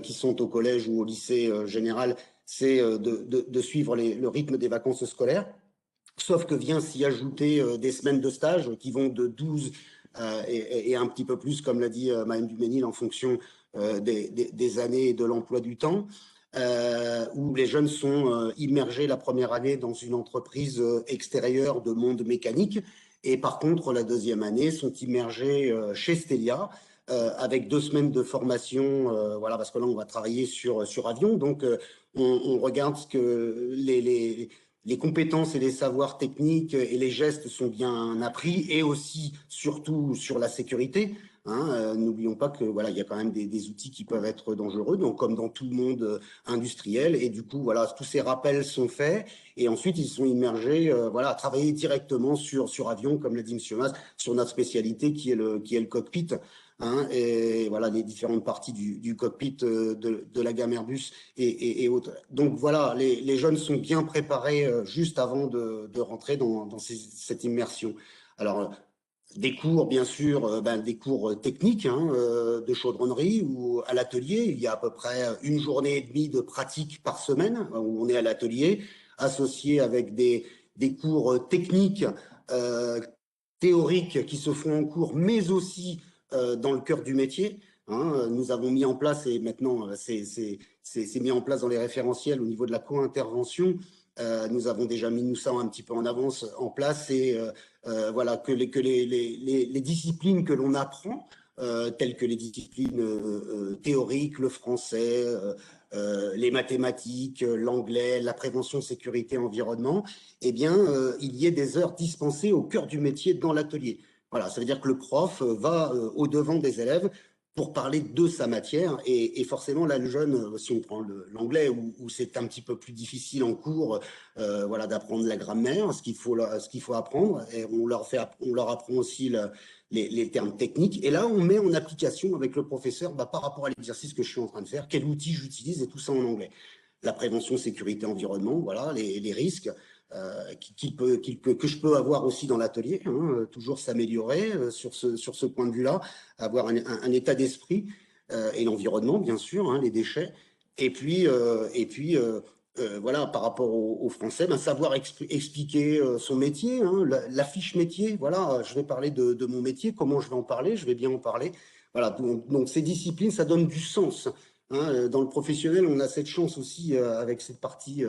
qui sont au collège ou au lycée général, c'est de suivre le rythme des vacances scolaires. Sauf que vient s'y ajouter des semaines de stage qui vont de 12 et un petit peu plus, comme l'a dit Madame Duménil, en fonction des années et de l'emploi du temps. Où les jeunes sont immergés la première année dans une entreprise extérieure de monde mécanique, et par contre la deuxième année sont immergés chez Stelia avec 2 semaines de formation, voilà, parce que là on va travailler sur avion, donc on regarde ce que les compétences et les savoirs techniques et les gestes sont bien appris, et aussi surtout sur la sécurité. Hein. N'oublions pas que voilà, il y a quand même des outils qui peuvent être dangereux, donc comme dans tout le monde industriel. Et du coup, voilà, tous ces rappels sont faits et ensuite ils sont immergés, voilà, à travailler directement sur avion, comme l'a dit M. Mas, sur notre spécialité qui est le cockpit. Hein, et voilà les différentes parties du cockpit de la gamme Airbus et autres. Donc voilà, les jeunes sont bien préparés juste avant de rentrer dans cette immersion. Alors, des cours, bien sûr, des cours techniques hein, de chaudronnerie ou à l'atelier. Il y a à peu près 1 journée et demie de pratique par semaine où on est à l'atelier, associé avec des cours techniques, théoriques qui se font en cours, mais aussi dans le cœur du métier. Hein. Nous avons mis en place, et maintenant c'est mis en place dans les référentiels au niveau de la co-intervention. Nous avons déjà mis nous ça un petit peu en avance en place et voilà que les disciplines que l'on apprend, telles que les disciplines théoriques, le français, les mathématiques, l'anglais, la prévention, sécurité, environnement, eh bien, il y ait des heures dispensées au cœur du métier dans l'atelier. Voilà, ça veut dire que le prof va au-devant des élèves pour parler de sa matière et forcément là le jeune, si on prend l'anglais où c'est un petit peu plus difficile en cours, voilà, d'apprendre la grammaire, ce qu'il faut apprendre, et on leur apprend aussi les termes techniques, et là on met en application avec le professeur par rapport à l'exercice que je suis en train de faire, quel outil j'utilise et tout ça en anglais. La prévention, sécurité, environnement, voilà, les risques que je peux avoir aussi dans l'atelier, hein, toujours s'améliorer sur ce point de vue-là, avoir un état d'esprit et l'environnement, bien sûr, hein, les déchets. Et puis voilà, par rapport aux Français, savoir expliquer son métier, hein, la fiche métier. Voilà, je vais parler de mon métier, comment je vais en parler, je vais bien en parler. Voilà, donc ces disciplines, ça donne du sens. Hein. Dans le professionnel, on a cette chance aussi avec cette partie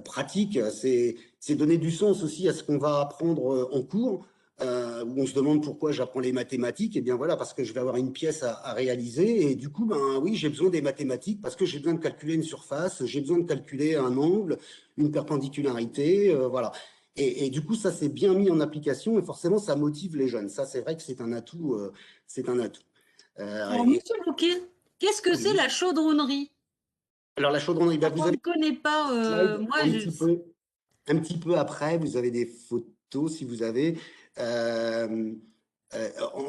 pratique, c'est donner du sens aussi à ce qu'on va apprendre en cours, où on se demande pourquoi j'apprends les mathématiques. Et bien voilà, parce que je vais avoir une pièce à réaliser, et du coup, oui, j'ai besoin des mathématiques parce que j'ai besoin de calculer une surface, j'ai besoin de calculer un angle, une perpendicularité, voilà. Et du coup, ça s'est bien mis en application, et forcément, ça motive les jeunes. Ça, c'est vrai que c'est un atout. Alors, Monsieur Bouquet, qu'est-ce que c'est la chaudronnerie? Alors, la chaudronnerie, vous avez... ne connaissez pas, moi, un petit peu après, vous avez des photos, si vous avez. En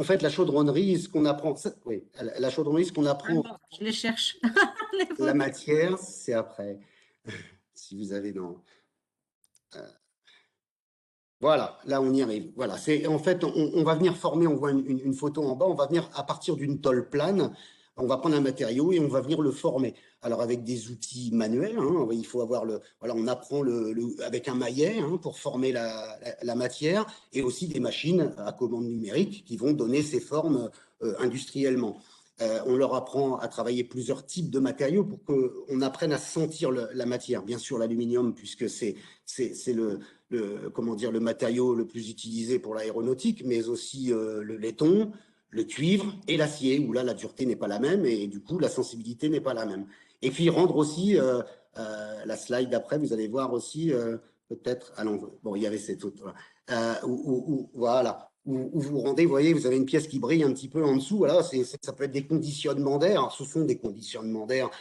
fait, la chaudronnerie, ce qu'on apprend, oui, la chaudronnerie, ce qu'on apprend. Je les cherche. La matière, c'est après. Si vous avez dans. Voilà, là on y arrive. Voilà, c'est en fait, on va venir former. On voit une photo en bas. On va venir à partir d'une tôle plane. On va prendre un matériau et on va venir le former. Alors avec des outils manuels, hein, il faut avoir voilà, on apprend avec un maillet hein, pour former la matière, et aussi des machines à commande numérique qui vont donner ces formes industriellement. On leur apprend à travailler plusieurs types de matériaux pour qu'on apprenne à sentir la matière. Bien sûr, l'aluminium, puisque c'est le matériau le plus utilisé pour l'aéronautique, mais aussi le laiton, le cuivre et l'acier, où là, la dureté n'est pas la même et du coup, la sensibilité n'est pas la même. Et puis, rendre aussi, la slide d'après, vous allez voir aussi, peut-être, bon, il y avait cette autre, voilà, où vous rendez, vous voyez, vous avez une pièce qui brille un petit peu en dessous, voilà, ça peut être des conditionnements d'air, ce sont des conditionnements d'air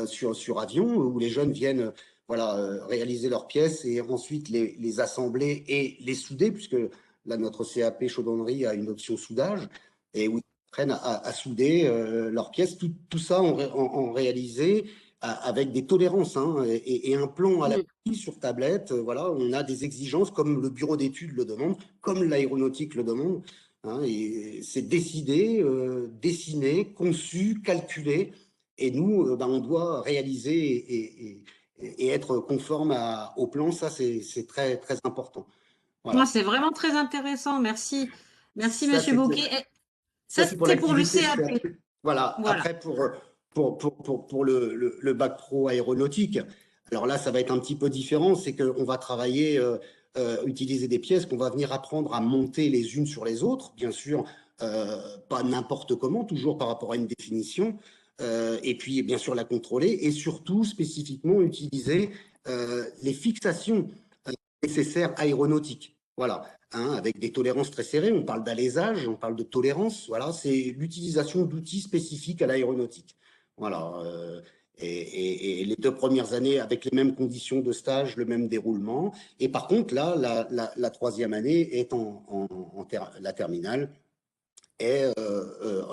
sur avion, où les jeunes viennent voilà, réaliser leurs pièces et ensuite les assembler et les souder, puisque là, notre CAP chaudronnerie a une option soudage, et où ils apprennent à souder leurs pièces, tout ça en réalisé avec des tolérances hein, et un plan à la sur tablette. Voilà, on a des exigences comme le bureau d'études le demande, comme l'aéronautique le demande. Hein, et c'est décidé, dessiné, conçu, calculé, et nous, on doit réaliser et être conforme au plan. Ça, c'est très, très important. Voilà. C'est vraiment très intéressant. Merci. Merci, Monsieur Bouquet. Ça, c'était pour le CAP. Voilà. Après, pour le bac pro aéronautique, alors là, ça va être un petit peu différent. C'est qu'on va travailler, utiliser des pièces qu'on va venir apprendre à monter les unes sur les autres. Bien sûr, pas n'importe comment, toujours par rapport à une définition. Et puis, bien sûr, la contrôler et surtout, spécifiquement, utiliser les fixations nécessaires aéronautiques. Voilà, hein, avec des tolérances très serrées. On parle d'alésage, on parle de tolérance. Voilà, c'est l'utilisation d'outils spécifiques à l'aéronautique. Voilà. Et les 2 premières années avec les mêmes conditions de stage, le même déroulement. Et par contre, là, la 3e année est la terminale est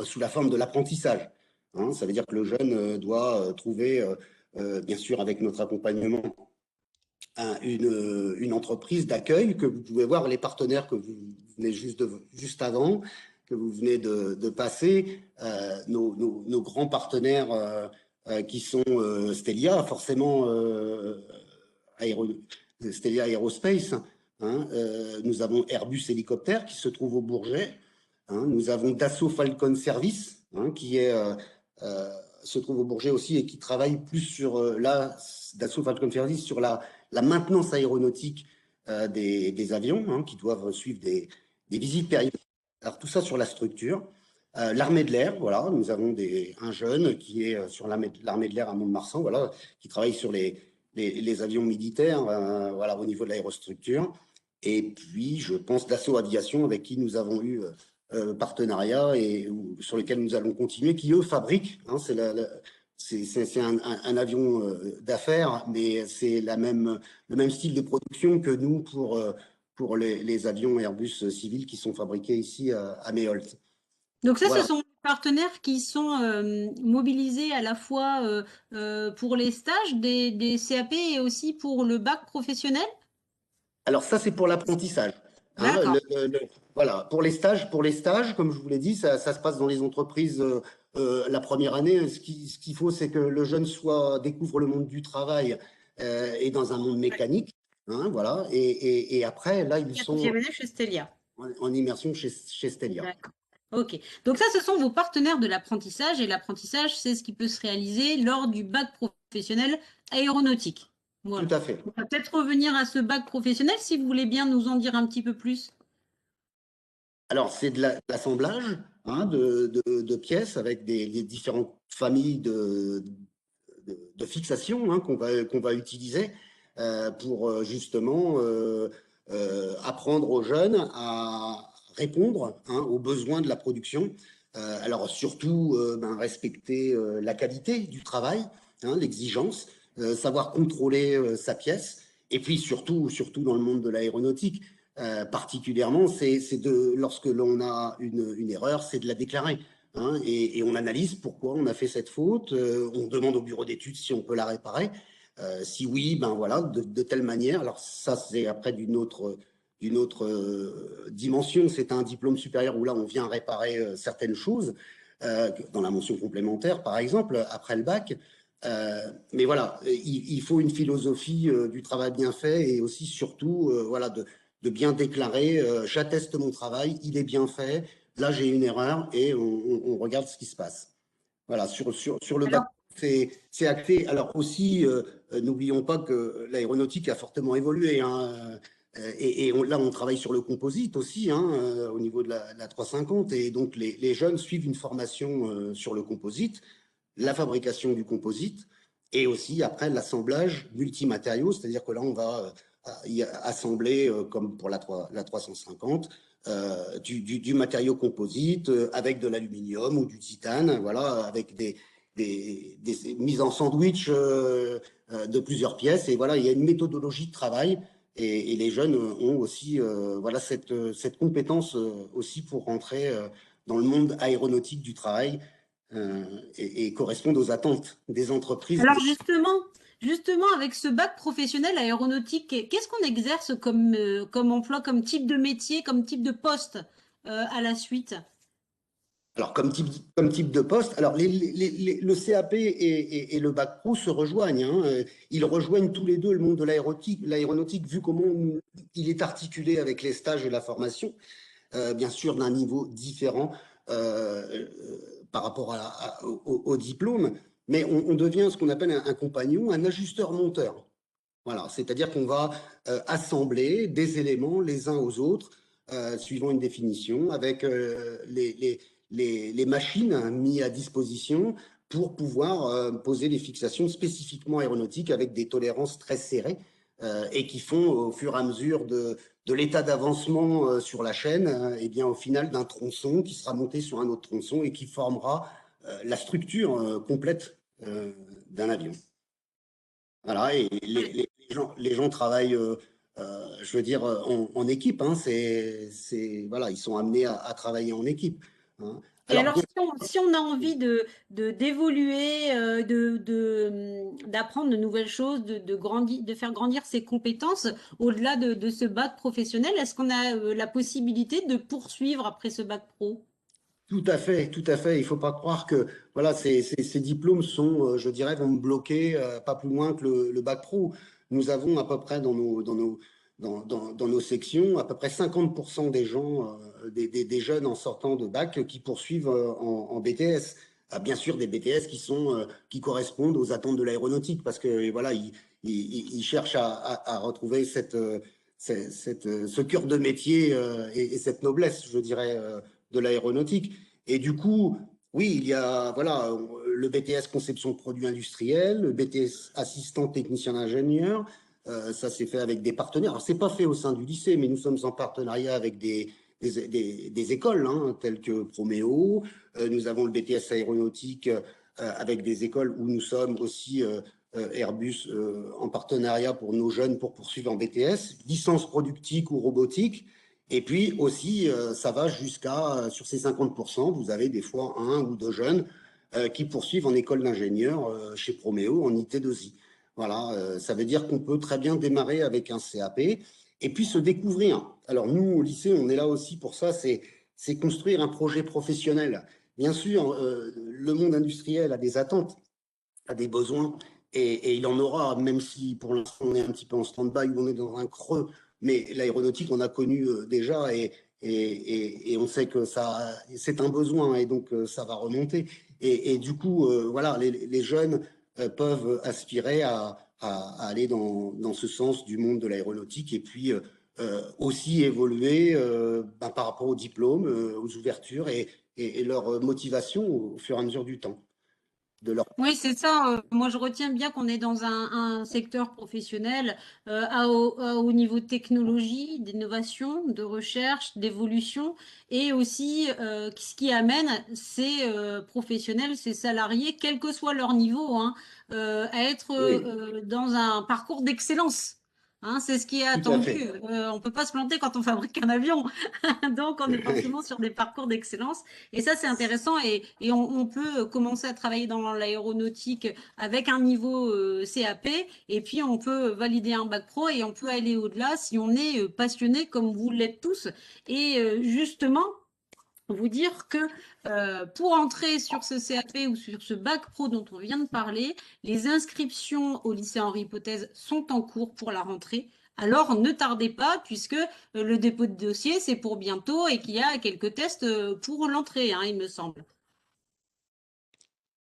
sous la forme de l'apprentissage. Hein. Ça veut dire que le jeune doit trouver, bien sûr, avec notre accompagnement, une entreprise d'accueil que vous pouvez voir, les partenaires que vous venez juste avant, que vous venez de passer, nos grands partenaires qui sont Stelia, forcément Stelia Aerospace. Hein, nous avons Airbus Hélicoptère qui se trouve au Bourget. Hein, nous avons Dassault Falcon Service hein, qui se trouve au Bourget aussi et qui travaille plus sur Dassault Falcon Service sur la maintenance aéronautique des avions hein, qui doivent suivre des visites périodiques. Alors tout ça sur la structure. L'armée de l'air, voilà, nous avons un jeune qui est sur l'armée de l'air à Mont-de-Marsan, voilà, qui travaille sur les avions militaires, voilà, au niveau de l'aérostructure. Et puis, je pense Dassault Aviation, avec qui nous avons eu partenariat et sur lesquels nous allons continuer, qui eux fabriquent. Hein, c'est un avion d'affaires, mais c'est le même style de production que nous pour les avions Airbus civils qui sont fabriqués ici à Méholt. Donc ça, Voilà. ce sont des partenaires qui sont mobilisés à la fois pour les stages des CAP et aussi pour le bac professionnel? Alors ça, c'est pour l'apprentissage. Hein, voilà, pour les stages, comme je vous l'ai dit, ça se passe dans les entreprises la première année. Ce qu'il faut, c'est que le jeune découvre le monde du travail et dans un monde mécanique. Hein, voilà, et après, là, ils sont chez Stelia. En immersion chez Stelia. D'accord. Ok. Donc ça, ce sont vos partenaires de l'apprentissage. Et l'apprentissage, c'est ce qui peut se réaliser lors du bac professionnel aéronautique. Voilà. Tout à fait. On va peut-être revenir à ce bac professionnel, si vous voulez bien nous en dire un petit peu plus. Alors, c'est de l'assemblage hein, de pièces avec des différentes familles de fixation hein, qu'on va utiliser pour justement apprendre aux jeunes à répondre hein, aux besoins de la production. Alors, surtout, respecter la qualité du travail, hein, l'exigence, savoir contrôler sa pièce. Et puis, surtout dans le monde de l'aéronautique, particulièrement, c'est lorsque l'on a une erreur, c'est de la déclarer. Hein, et on analyse pourquoi on a fait cette faute. On demande au bureau d'études si on peut la réparer. Si oui, ben voilà, de telle manière. Alors ça, c'est après d'une autre dimension. C'est un diplôme supérieur où là, on vient réparer certaines choses, dans la mention complémentaire, par exemple, après le bac. Mais voilà, il faut une philosophie du travail bien fait et aussi, surtout, voilà, de bien déclarer, j'atteste mon travail, il est bien fait, là j'ai une erreur et on regarde ce qui se passe. Voilà, sur le bac, c'est acté. Alors aussi, n'oublions pas que l'aéronautique a fortement évolué. Hein, et là, on travaille sur le composite aussi, hein, au niveau de la 350. Et donc, les jeunes suivent une formation sur le composite, la fabrication du composite et aussi après l'assemblage multimatériaux. C'est-à-dire que là, on va assembler, comme pour la 350, du matériau composite avec de l'aluminium ou du titane, voilà, avec des mises en sandwich de plusieurs pièces. Et voilà, il y a une méthodologie de travail et les jeunes ont aussi voilà, cette compétence aussi pour rentrer dans le monde aéronautique du travail et correspondre aux attentes des entreprises. Alors justement, avec ce bac professionnel aéronautique, qu'est-ce qu'on exerce comme emploi, comme type de métier, comme type de poste à la suite? Alors, comme type de poste, alors le CAP et le bac pro se rejoignent. Hein. Ils rejoignent tous les deux le monde de l'aéronautique, vu comment il est articulé avec les stages et la formation, bien sûr d'un niveau différent par rapport au diplôme. Mais on devient ce qu'on appelle un compagnon, un ajusteur-monteur. Voilà, c'est-à-dire qu'on va assembler des éléments les uns aux autres, suivant une définition, avec les machines mises à disposition pour pouvoir poser des fixations spécifiquement aéronautiques avec des tolérances très serrées. et qui font au fur et à mesure de l'état d'avancement sur la chaîne, et bien au final d'un tronçon qui sera monté sur un autre tronçon et qui formera la structure complète d'un avion. Voilà, et les gens travaillent, je veux dire, en équipe. Hein, voilà, ils sont amenés à travailler en équipe. Hein. Et Alors, alors, si on a envie d'évoluer, d'apprendre de nouvelles choses, de faire grandir ses compétences au-delà de ce bac professionnel, est-ce qu'on a la possibilité de poursuivre après ce bac pro? tout à fait, tout à fait. Il ne faut pas croire que voilà, ces diplômes sont, je dirais, vont me bloquer pas plus loin que le bac pro. Nous avons à peu près dans nos sections, à peu près 50% des gens, des jeunes en sortant de bac qui poursuivent en BTS. Ah, bien sûr, des BTS qui correspondent aux attentes de l'aéronautique parce que voilà, ils cherchent à retrouver ce cœur de métier et cette noblesse, je dirais, de l'aéronautique. Et du coup, oui, il y a voilà, le BTS conception de produits industriels, le BTS assistant technicien ingénieur. Ça s'est fait avec des partenaires. Alors, c'est pas fait au sein du lycée, mais nous sommes en partenariat avec des écoles hein, telles que Proméo. Nous avons le BTS aéronautique avec des écoles où nous sommes aussi Airbus en partenariat pour nos jeunes pour poursuivre en BTS, licence productique ou robotique. Et puis aussi, ça va jusqu'à, sur ces 50%, vous avez des fois un ou deux jeunes qui poursuivent en école d'ingénieur chez Proméo en IT2I. Voilà, ça veut dire qu'on peut très bien démarrer avec un CAP et puis se découvrir. Alors nous, au lycée, on est là aussi pour ça, c'est construire un projet professionnel. Bien sûr, le monde industriel a des attentes, a des besoins, et il en aura, même si pour l'instant on est un petit peu en stand-by ou on est dans un creux. Mais l'aéronautique, on a connu déjà et on sait que c'est un besoin et donc ça va remonter. Et du coup, voilà, les jeunes peuvent aspirer à aller dans ce sens du monde de l'aéronautique et puis aussi évoluer par rapport aux diplômes, aux ouvertures et leur motivation au fur et à mesure du temps. Oui, c'est ça. Moi, je retiens bien qu'on est dans un secteur professionnel à haut niveau de technologie, d'innovation, de recherche, d'évolution, et aussi ce qui amène ces professionnels, ces salariés, quel que soit leur niveau, hein, à être Oui, dans un parcours d'excellence. Hein, c'est ce qui est tout à attendu. fait. On peut pas se planter quand on fabrique un avion. Donc, on est forcément sur des parcours d'excellence. Et ça, c'est intéressant et on peut commencer à travailler dans l'aéronautique avec un niveau CAP et puis on peut valider un bac pro et on peut aller au-delà si on est passionné comme vous l'êtes tous. Et justement, vous dire que pour entrer sur ce CAP ou sur ce bac pro dont on vient de parler, les inscriptions au lycée Henri Hypothèse sont en cours pour la rentrée. Alors ne tardez pas puisque le dépôt de dossier c'est pour bientôt et qu'il y a quelques tests pour l'entrée, hein, il me semble.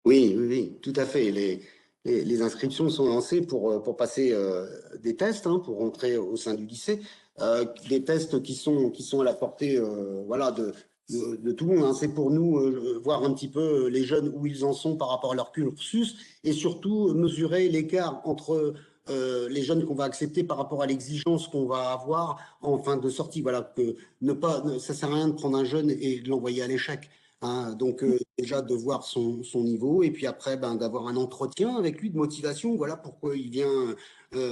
Oui, oui, oui, tout à fait. Les inscriptions sont lancées pour passer des tests, hein, pour rentrer au sein du lycée. Des tests qui sont à la portée voilà, de tout le monde. Hein. C'est pour nous voir un petit peu les jeunes où ils en sont par rapport à leur cursus et surtout mesurer l'écart entre les jeunes qu'on va accepter par rapport à l'exigence qu'on va avoir en fin de sortie. Voilà, que ça sert à rien de prendre un jeune et de l'envoyer à l'échec. Hein, donc déjà de voir son niveau et puis après d'avoir un entretien avec lui de motivation, voilà pourquoi il vient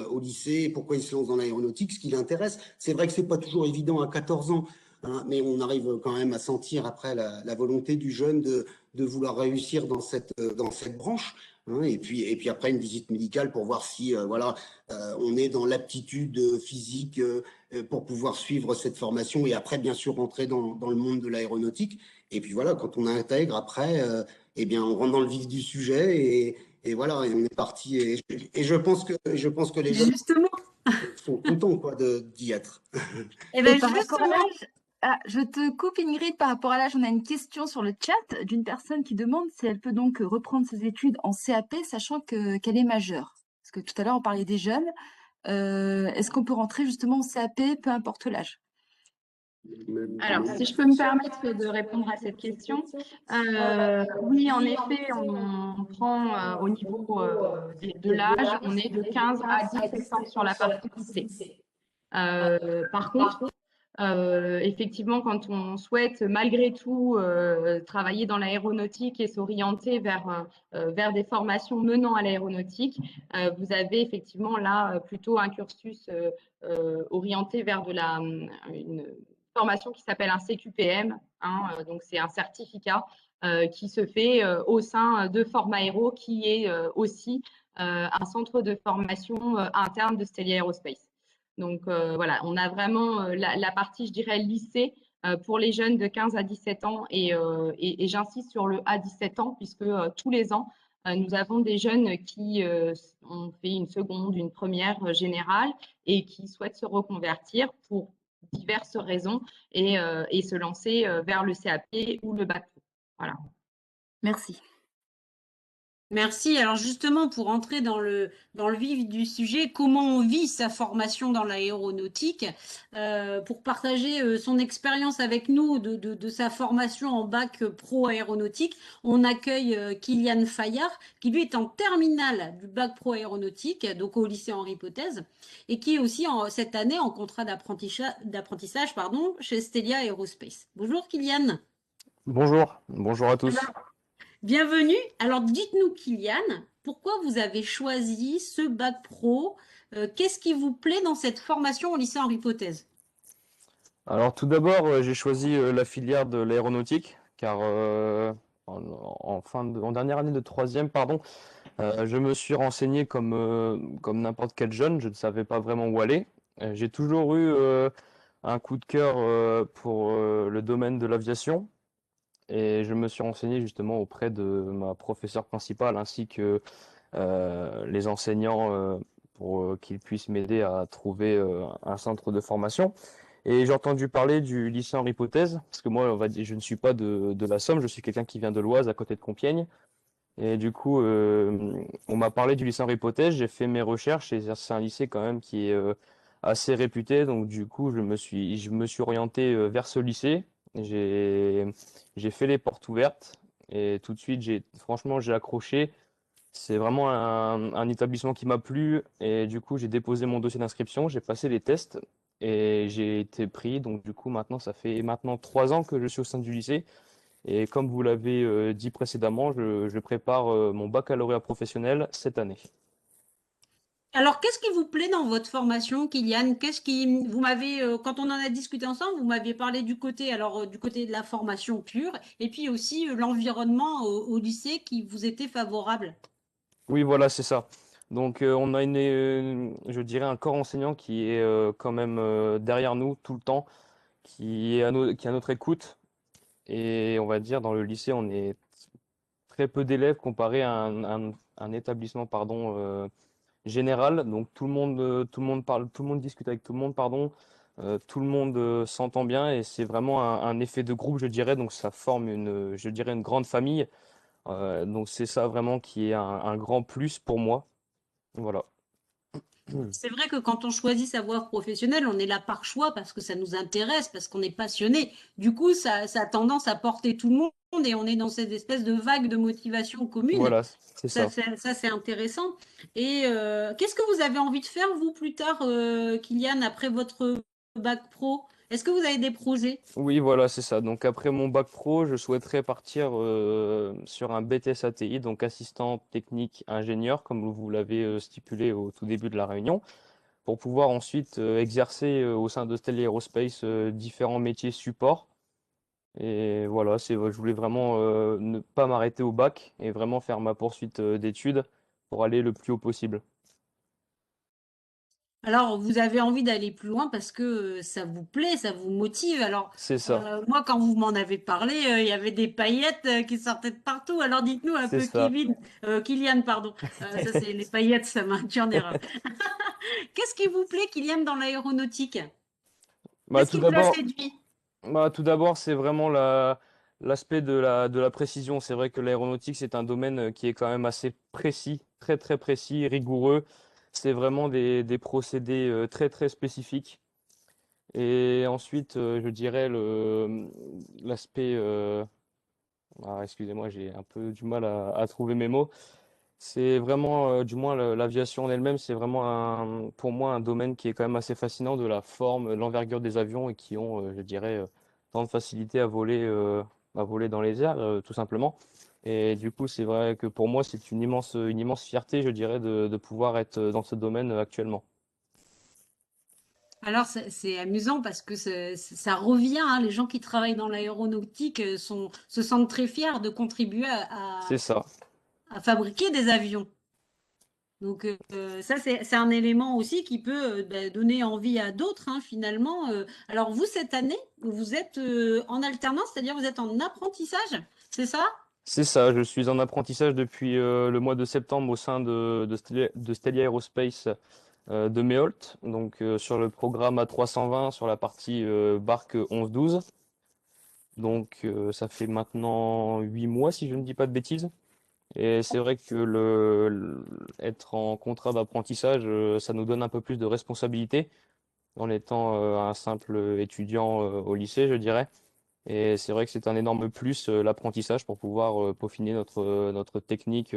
au lycée, pourquoi il se lance dans l'aéronautique, ce qui l'intéresse. C'est vrai que c'est pas toujours évident à 14 ans, hein, mais on arrive quand même à sentir après la volonté du jeune de vouloir réussir dans cette branche. Hein, et puis après une visite médicale pour voir si voilà on est dans l'aptitude physique pour pouvoir suivre cette formation et après bien sûr rentrer dans le monde de l'aéronautique. Et puis voilà, quand on intègre après, eh bien, on rentre dans le vif du sujet et voilà, et on est parti. Et je pense que les jeunes Justement. sont contents quoi, d'y être. Et bien Par rapport à justement, l'âge, je te coupe Ingrid, par rapport à l'âge, on a une question sur le chat d'une personne qui demande si elle peut donc reprendre ses études en CAP, sachant qu'elle est majeure. Parce que tout à l'heure, on parlait des jeunes. Est-ce qu'on peut rentrer justement en CAP, peu importe l'âge? Alors, si je peux me permettre de répondre à cette question, oui, en effet, on prend au niveau de l'âge, on est de 15 à 17 ans sur la partie lycée. Par contre, effectivement, quand on souhaite malgré tout travailler dans l'aéronautique et s'orienter vers des formations menant à l'aéronautique, vous avez effectivement là plutôt un cursus orienté vers une formation qui s'appelle un CQPM, hein, donc c'est un certificat qui se fait au sein de Formaero, qui est aussi un centre de formation interne de Stelia Aerospace. Donc voilà, on a vraiment la partie, je dirais, lycée pour les jeunes de 15 à 17 ans et j'insiste sur le à 17 ans puisque tous les ans, nous avons des jeunes qui ont fait une seconde, une première générale et qui souhaitent se reconvertir pour diverses raisons et se lancer vers le CAP ou le bac pro. Voilà. Merci. Merci. Alors justement, pour entrer dans le vif du sujet, comment on vit sa formation dans l'aéronautique, pour partager son expérience avec nous de sa formation en bac pro aéronautique, on accueille Kylian Fayard, qui lui est en terminale du bac pro aéronautique, donc au lycée Henri Potez, et qui est aussi cette année en contrat d'apprentissage chez Stelia Aerospace. Bonjour Kylian. Bonjour à tous. Bienvenue. Alors dites-nous Kylian, pourquoi vous avez choisi ce bac pro? Qu'est-ce qui vous plaît dans cette formation au lycée Henri Potez? Alors tout d'abord, j'ai choisi la filière de l'aéronautique, car en dernière année de troisième, je me suis renseigné comme n'importe quel jeune, je ne savais pas vraiment où aller. J'ai toujours eu un coup de cœur pour le domaine de l'aviation. Et je me suis renseigné justement auprès de ma professeure principale ainsi que les enseignants pour qu'ils puissent m'aider à trouver un centre de formation. Et j'ai entendu parler du lycée Henri Potez, parce que moi, on va dire, je ne suis pas de la Somme, je suis quelqu'un qui vient de l'Oise, à côté de Compiègne. Et du coup, on m'a parlé du lycée Henri Potez, j'ai fait mes recherches, et c'est un lycée quand même qui est assez réputé. Donc du coup, je me suis orienté vers ce lycée. J'ai, j'ai fait les portes ouvertes et tout de suite, franchement, j'ai accroché. C'est vraiment un établissement qui m'a plu et du coup, j'ai déposé mon dossier d'inscription, j'ai passé les tests et j'ai été pris. Donc du coup, maintenant, ça fait maintenant 3 ans que je suis au sein du lycée. Et comme vous l'avez dit précédemment, je prépare mon baccalauréat professionnel cette année. Alors, qu'est-ce qui vous plaît dans votre formation, Kylian? Vous m'avez, quand on en a discuté ensemble, vous m'aviez parlé du côté, du côté de la formation pure, et puis aussi l'environnement au lycée qui vous était favorable. Oui, voilà, c'est ça. Donc, on a je dirais, un corps enseignant qui est quand même derrière nous tout le temps, qui est à notre écoute. Et on va dire, dans le lycée, on est très peu d'élèves comparé à un établissement, général. Donc, tout le monde parle, tout le monde discute avec tout le monde, tout le monde s'entend bien et c'est vraiment un effet de groupe, je dirais. Donc, ça forme je dirais, une grande famille. Donc, c'est ça vraiment qui est un grand plus pour moi. Voilà. C'est vrai que quand on choisit sa voie professionnelle, on est là par choix parce que ça nous intéresse, parce qu'on est passionné. Du coup, ça a tendance à porter tout le monde et on est dans cette espèce de vague de motivation commune. Voilà, c'est Ça, ça. c'est intéressant. Et qu'est-ce que vous avez envie de faire, vous, plus tard, Kylian, après votre bac pro? Est-ce que vous avez des projets? Oui, voilà, c'est ça. Donc, après mon bac pro, je souhaiterais partir sur un BTS ATI, donc assistant technique ingénieur, comme vous l'avez stipulé au tout début de la réunion, pour pouvoir ensuite exercer au sein de Stellar Aerospace différents métiers support. Et voilà, je voulais vraiment ne pas m'arrêter au bac et vraiment faire ma poursuite d'études pour aller le plus haut possible. Alors, vous avez envie d'aller plus loin parce que ça vous plaît, ça vous motive. Alors, C'est ça, moi, quand vous m'en avez parlé, il y avait des paillettes qui sortaient de partout. Alors, dites-nous un c'est peu, ça. Kylian, pardon. Ça, c'est les paillettes, ça m'a induit en erreur. Qu'est-ce qui vous plaît, Kylian, dans l'aéronautique? Bah, Qu'est-ce tout qui vous a d'abord, séduit? tout d'abord, c'est vraiment l'aspect de la précision. C'est vrai que l'aéronautique, c'est un domaine qui est quand même assez précis, très très précis, rigoureux. C'est vraiment des procédés très très spécifiques. Et ensuite, je dirais l'aspect, excusez-moi, j'ai un peu du mal à trouver mes mots. C'est vraiment, du moins l'aviation en elle-même, c'est vraiment pour moi un domaine qui est quand même assez fascinant de la forme, l'envergure des avions et qui ont, je dirais, tant de facilité à voler dans les airs, tout simplement. Et du coup, c'est vrai que pour moi, c'est une immense fierté, je dirais, de pouvoir être dans ce domaine actuellement. Alors, c'est amusant parce que ça revient, hein, les gens qui travaillent dans l'aéronautique se sentent très fiers de contribuer C'est ça, à fabriquer des avions. Donc, ça, c'est un élément aussi qui peut bah, donner envie à d'autres, hein, finalement. Alors, vous, cette année, vous êtes en alternance, c'est-à-dire vous êtes en apprentissage, c'est ça? c'est ça. Je suis en apprentissage depuis le mois de septembre au sein de Stelia Aerospace de Méholt, donc sur le programme A320 sur la partie barque 11-12. Donc ça fait maintenant 8 mois si je ne dis pas de bêtises. Et c'est vrai que être en contrat d'apprentissage, ça nous donne un peu plus de responsabilité en étant un simple étudiant au lycée, je dirais. Et c'est vrai que c'est un énorme plus l'apprentissage pour pouvoir peaufiner notre technique,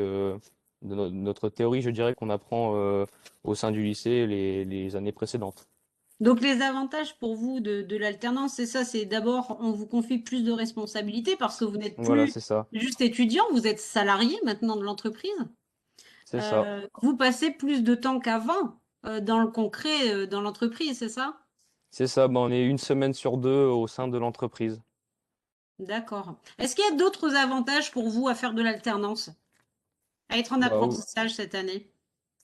notre théorie, je dirais, qu'on apprend au sein du lycée les années précédentes. Donc, les avantages pour vous de l'alternance, c'est ça, c'est d'abord, on vous confie plus de responsabilités parce que vous n'êtes Voilà, plus c'est ça. juste étudiant, vous êtes salarié maintenant de l'entreprise. C'est ça. Vous passez plus de temps qu'avant dans le concret, dans l'entreprise, c'est ça? C'est ça. Ben, on est une semaine sur deux au sein de l'entreprise. D'accord. Est-ce qu'il y a d'autres avantages pour vous à faire de l'alternance, à être en Bah, apprentissage cette année?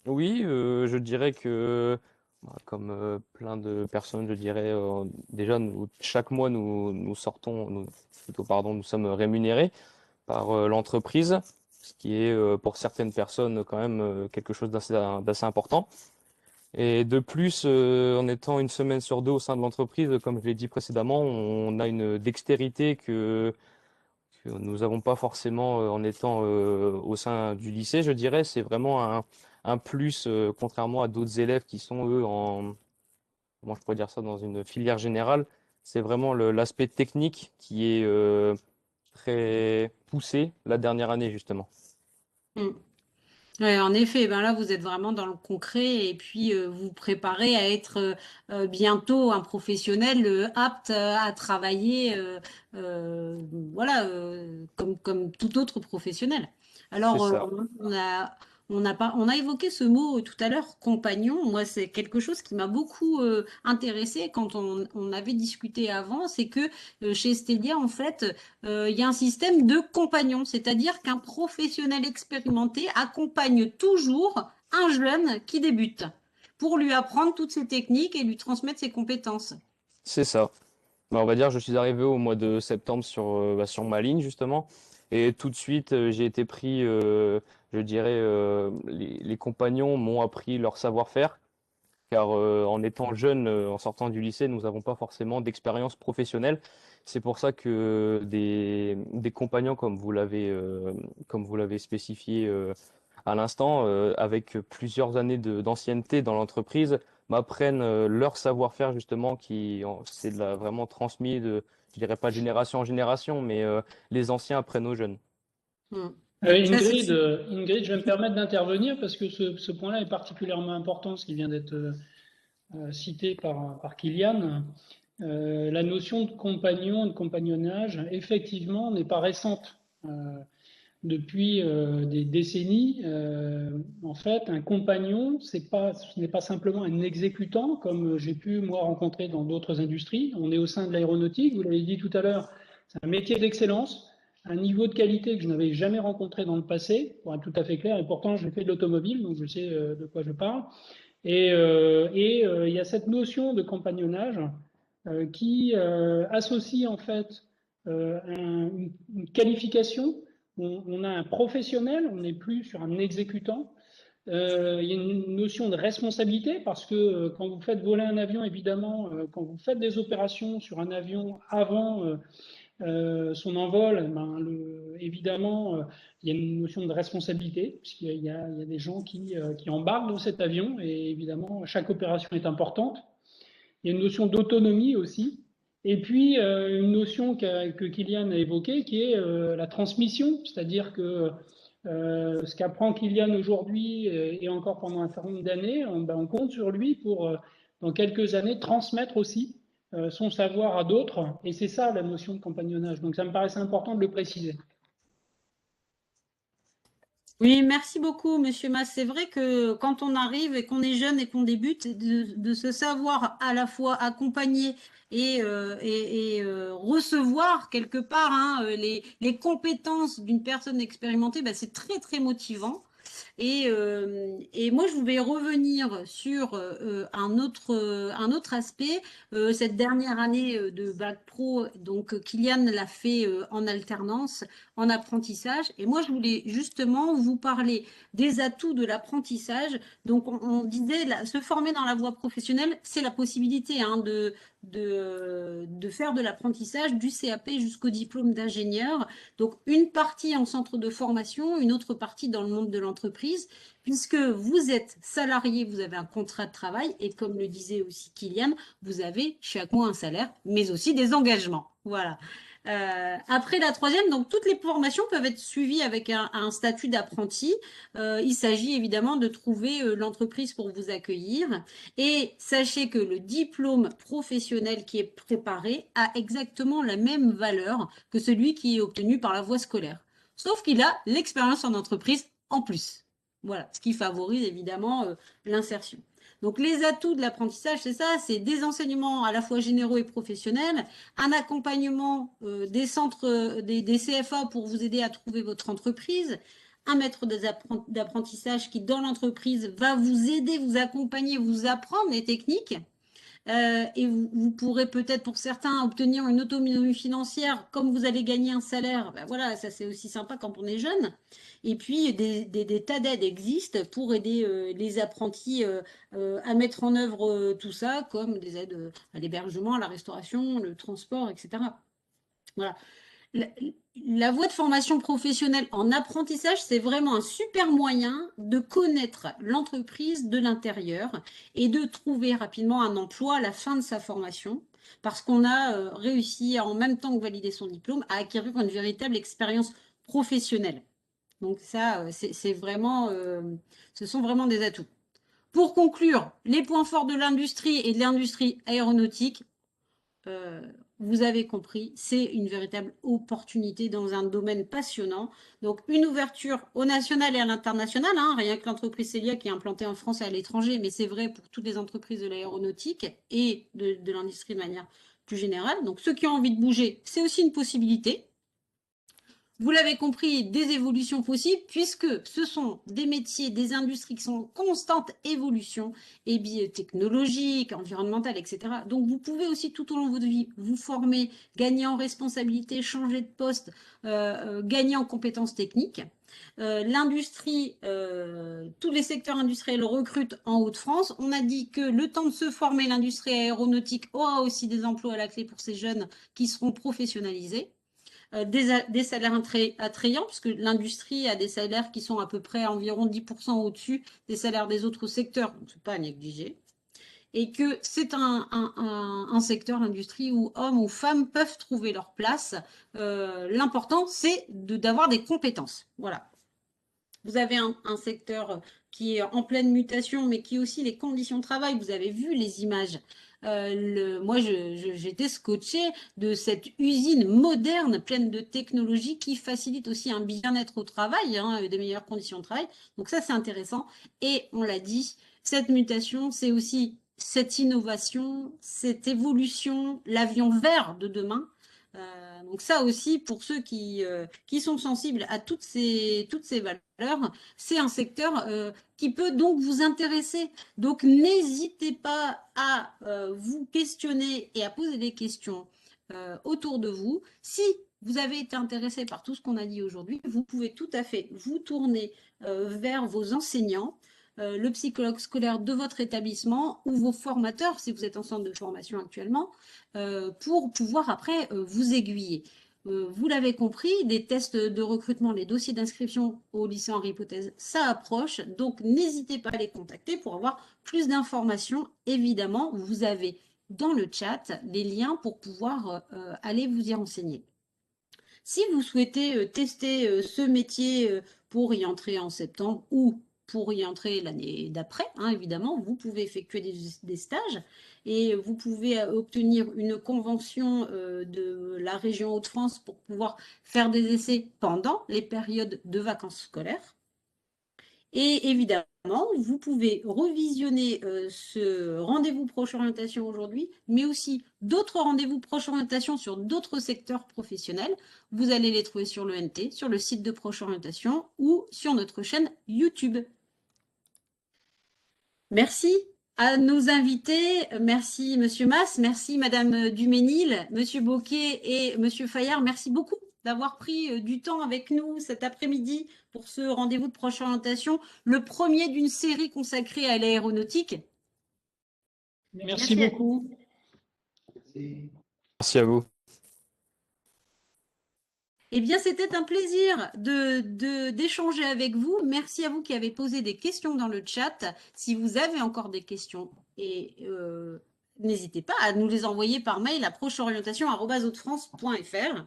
oui, je dirais que, bah, comme plein de personnes, je dirais, déjà, chaque mois, plutôt, pardon, nous sommes rémunérés par l'entreprise, ce qui est pour certaines personnes quand même quelque chose d'assez important. Et de plus, en étant une semaine sur deux au sein de l'entreprise, comme je l'ai dit précédemment, on a une dextérité que nous n'avons pas forcément en étant au sein du lycée, je dirais. C'est vraiment un plus, contrairement à d'autres élèves qui sont, eux, comment je pourrais dire ça, dans une filière générale. C'est vraiment l'aspect technique qui est très poussé la dernière année, justement. Mm. Ouais, en effet, ben là, vous êtes vraiment dans le concret et puis vous vous préparez à être bientôt un professionnel apte à travailler voilà, comme tout autre professionnel. C'est Alors, ça. on a évoqué ce mot tout à l'heure, compagnon. Moi, c'est quelque chose qui m'a beaucoup intéressé quand on avait discuté avant. C'est que chez Stelia, en fait, il y a un système de compagnon, c'est-à-dire qu'un professionnel expérimenté accompagne toujours un jeune qui débute pour lui apprendre toutes ses techniques et lui transmettre ses compétences. C'est ça. Bah, on va dire, je suis arrivé au mois de septembre sur ma ligne, justement. Et tout de suite, j'ai été pris, je dirais, les compagnons m'ont appris leur savoir-faire. Car en étant jeune, en sortant du lycée, nous n'avons pas forcément d'expérience professionnelle. C'est pour ça que des compagnons, comme vous l'avez spécifié à l'instant, avec plusieurs années d'ancienneté dans l'entreprise, m'apprennent leur savoir-faire justement, vraiment transmis je dirais pas de génération en génération, mais les anciens apprennent aux jeunes. Hmm. Ça, Ingrid, Ingrid, je vais me permettre d'intervenir parce que ce point-là est particulièrement important, ce qui vient d'être cité par Kylian. La notion de compagnon, de compagnonnage, effectivement, n'est pas récente. Depuis des décennies, en fait, un compagnon, ce n'est pas simplement un exécutant, comme j'ai pu, moi, rencontrer dans d'autres industries. On est au sein de l'aéronautique, vous l'avez dit tout à l'heure, c'est un métier d'excellence, un niveau de qualité que je n'avais jamais rencontré dans le passé, pour être tout à fait clair, et pourtant j'ai fait de l'automobile, donc je sais de quoi je parle. Et il y a cette notion de compagnonnage qui associe en fait une qualification. On a un professionnel, on n'est plus sur un exécutant. Il y a une notion de responsabilité parce que quand vous faites voler un avion, évidemment, quand vous faites des opérations sur un avion avant son envol, évidemment, il y a une notion de responsabilité, puisqu'il y a des gens qui embarquent dans cet avion, et évidemment, chaque opération est importante. Il y a une notion d'autonomie aussi. Et puis, une notion que Kylian a évoquée, qui est la transmission, c'est-à-dire que ce qu'apprend Kylian aujourd'hui et encore pendant un certain nombre d'années, on compte sur lui pour, dans quelques années, transmettre aussi son savoir à d'autres. Et c'est ça la notion de compagnonnage. Donc, ça me paraissait important de le préciser. Oui, merci beaucoup, Monsieur Mas. C'est vrai que quand on arrive et qu'on est jeune et qu'on débute, de se savoir à la fois accompagner et recevoir quelque part hein, les compétences d'une personne expérimentée, ben, c'est très, très motivant. Et moi, je vais revenir sur un autre aspect. Cette dernière année de Bac Pro, donc Kylian l'a fait en alternance, en apprentissage. Et moi, je voulais justement vous parler des atouts de l'apprentissage. Donc, on disait, se former dans la voie professionnelle, c'est la possibilité hein, de faire de l'apprentissage du CAP jusqu'au diplôme d'ingénieur. Donc, une partie en centre de formation, une autre partie dans le monde de l'entreprise, puisque vous êtes salarié, vous avez un contrat de travail et comme le disait aussi Kylian, vous avez chaque mois un salaire, mais aussi des engagements. Voilà. Après la troisième, donc toutes les formations peuvent être suivies avec un statut d'apprenti. Il s'agit évidemment de trouver l'entreprise pour vous accueillir. Et sachez que le diplôme professionnel qui est préparé a exactement la même valeur que celui qui est obtenu par la voie scolaire. Sauf qu'il a l'expérience en entreprise en plus. Voilà, ce qui favorise évidemment l'insertion. Donc les atouts de l'apprentissage, c'est ça, c'est des enseignements à la fois généraux et professionnels, un accompagnement des centres, des CFA pour vous aider à trouver votre entreprise, un maître d'apprentissage qui, dans l'entreprise, va vous aider, vous accompagner, vous apprendre les techniques. Et vous pourrez peut-être pour certains obtenir une autonomie financière comme vous allez gagner un salaire. Ben voilà, ça c'est aussi sympa quand on est jeune. Et puis des tas d'aides existent pour aider les apprentis à mettre en œuvre tout ça, comme des aides à l'hébergement, à la restauration, le transport, etc. Voilà. La voie de formation professionnelle en apprentissage, c'est vraiment un super moyen de connaître l'entreprise de l'intérieur et de trouver rapidement un emploi à la fin de sa formation parce qu'on a réussi, en même temps que valider son diplôme, à acquérir une véritable expérience professionnelle. Donc ça, c'est vraiment, ce sont vraiment des atouts. Pour conclure, les points forts de l'industrie et de l'industrie aéronautique, vous avez compris, c'est une véritable opportunité dans un domaine passionnant. Donc, une ouverture au national et à l'international, hein, rien que l'entreprise Célia qui est implantée en France et à l'étranger, mais c'est vrai pour toutes les entreprises de l'aéronautique et de l'industrie de manière plus générale. Donc, ceux qui ont envie de bouger, c'est aussi une possibilité. Vous l'avez compris, des évolutions possibles puisque ce sont des métiers, des industries qui sont en constante évolution, et biotechnologiques, environnementales, etc. Donc, vous pouvez aussi tout au long de votre vie vous former, gagner en responsabilité, changer de poste, gagner en compétences techniques. L'industrie, tous les secteurs industriels recrutent en Hauts-de-France. On a dit que le temps de se former, l'industrie aéronautique aura aussi des emplois à la clé pour ces jeunes qui seront professionnalisés. Des salaires attrayants, puisque l'industrie a des salaires qui sont à peu près environ 10% au-dessus des salaires des autres secteurs, donc ce n'est pas à négliger, et que c'est un secteur, l'industrie, où hommes ou femmes peuvent trouver leur place. L'important, c'est d'avoir des compétences. Voilà. Vous avez un secteur qui est en pleine mutation, mais qui aussi les conditions de travail, vous avez vu les images. Moi, j'étais scotchée de cette usine moderne, pleine de technologies qui facilite aussi un bien-être au travail, hein, des meilleures conditions de travail. Donc ça, c'est intéressant. Et on l'a dit, cette mutation, c'est aussi cette innovation, cette évolution, l'avion vert de demain. Donc ça aussi, pour ceux qui sont sensibles à toutes ces valeurs, c'est un secteur qui peut donc vous intéresser. Donc n'hésitez pas à vous questionner et à poser des questions autour de vous. Si vous avez été intéressé par tout ce qu'on a dit aujourd'hui, vous pouvez tout à fait vous tourner vers vos enseignants, le psychologue scolaire de votre établissement ou vos formateurs, si vous êtes en centre de formation actuellement, pour pouvoir après vous aiguiller. Vous l'avez compris, les tests de recrutement, les dossiers d'inscription au lycée Henri Potez, ça approche. Donc, n'hésitez pas à les contacter pour avoir plus d'informations. Évidemment, vous avez dans le chat les liens pour pouvoir aller vous y renseigner. Si vous souhaitez tester ce métier pour y entrer en septembre ou pour y entrer l'année d'après, hein, évidemment, vous pouvez effectuer des stages et vous pouvez obtenir une convention de la région Hauts-de-France pour pouvoir faire des essais pendant les périodes de vacances scolaires. Et évidemment, vous pouvez revisionner ce rendez-vous proche orientation aujourd'hui, mais aussi d'autres rendez-vous proche orientation sur d'autres secteurs professionnels. Vous allez les trouver sur l'ENT, sur le site de Proche Orientation ou sur notre chaîne YouTube. Merci à nos invités. Merci Monsieur Mas, merci Madame Duménil, Monsieur Bocquet et Monsieur Fayard. Merci beaucoup d'avoir pris du temps avec nous cet après-midi pour ce rendez-vous de Proche Orientation, le premier d'une série consacrée à l'aéronautique. Merci beaucoup. Merci à vous. Eh bien, c'était un plaisir d'échanger avec vous. Merci à vous qui avez posé des questions dans le chat. Si vous avez encore des questions, n'hésitez pas à nous les envoyer par mail à procheorientation@hautefrance.fr.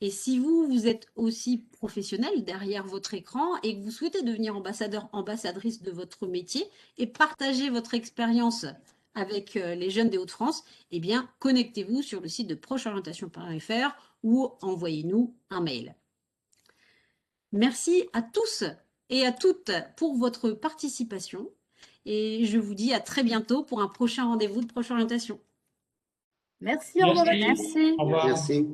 Et si vous êtes aussi professionnel derrière votre écran et que vous souhaitez devenir ambassadeur, ambassadrice de votre métier et partager votre expérience avec les jeunes des Hauts-de-France, eh bien, connectez-vous sur le site de procheorientation.fr ou envoyez-nous un mail. Merci à tous et à toutes pour votre participation et je vous dis à très bientôt pour un prochain rendez-vous de Proche Orientation. Merci, au revoir. Merci. Au revoir. Merci.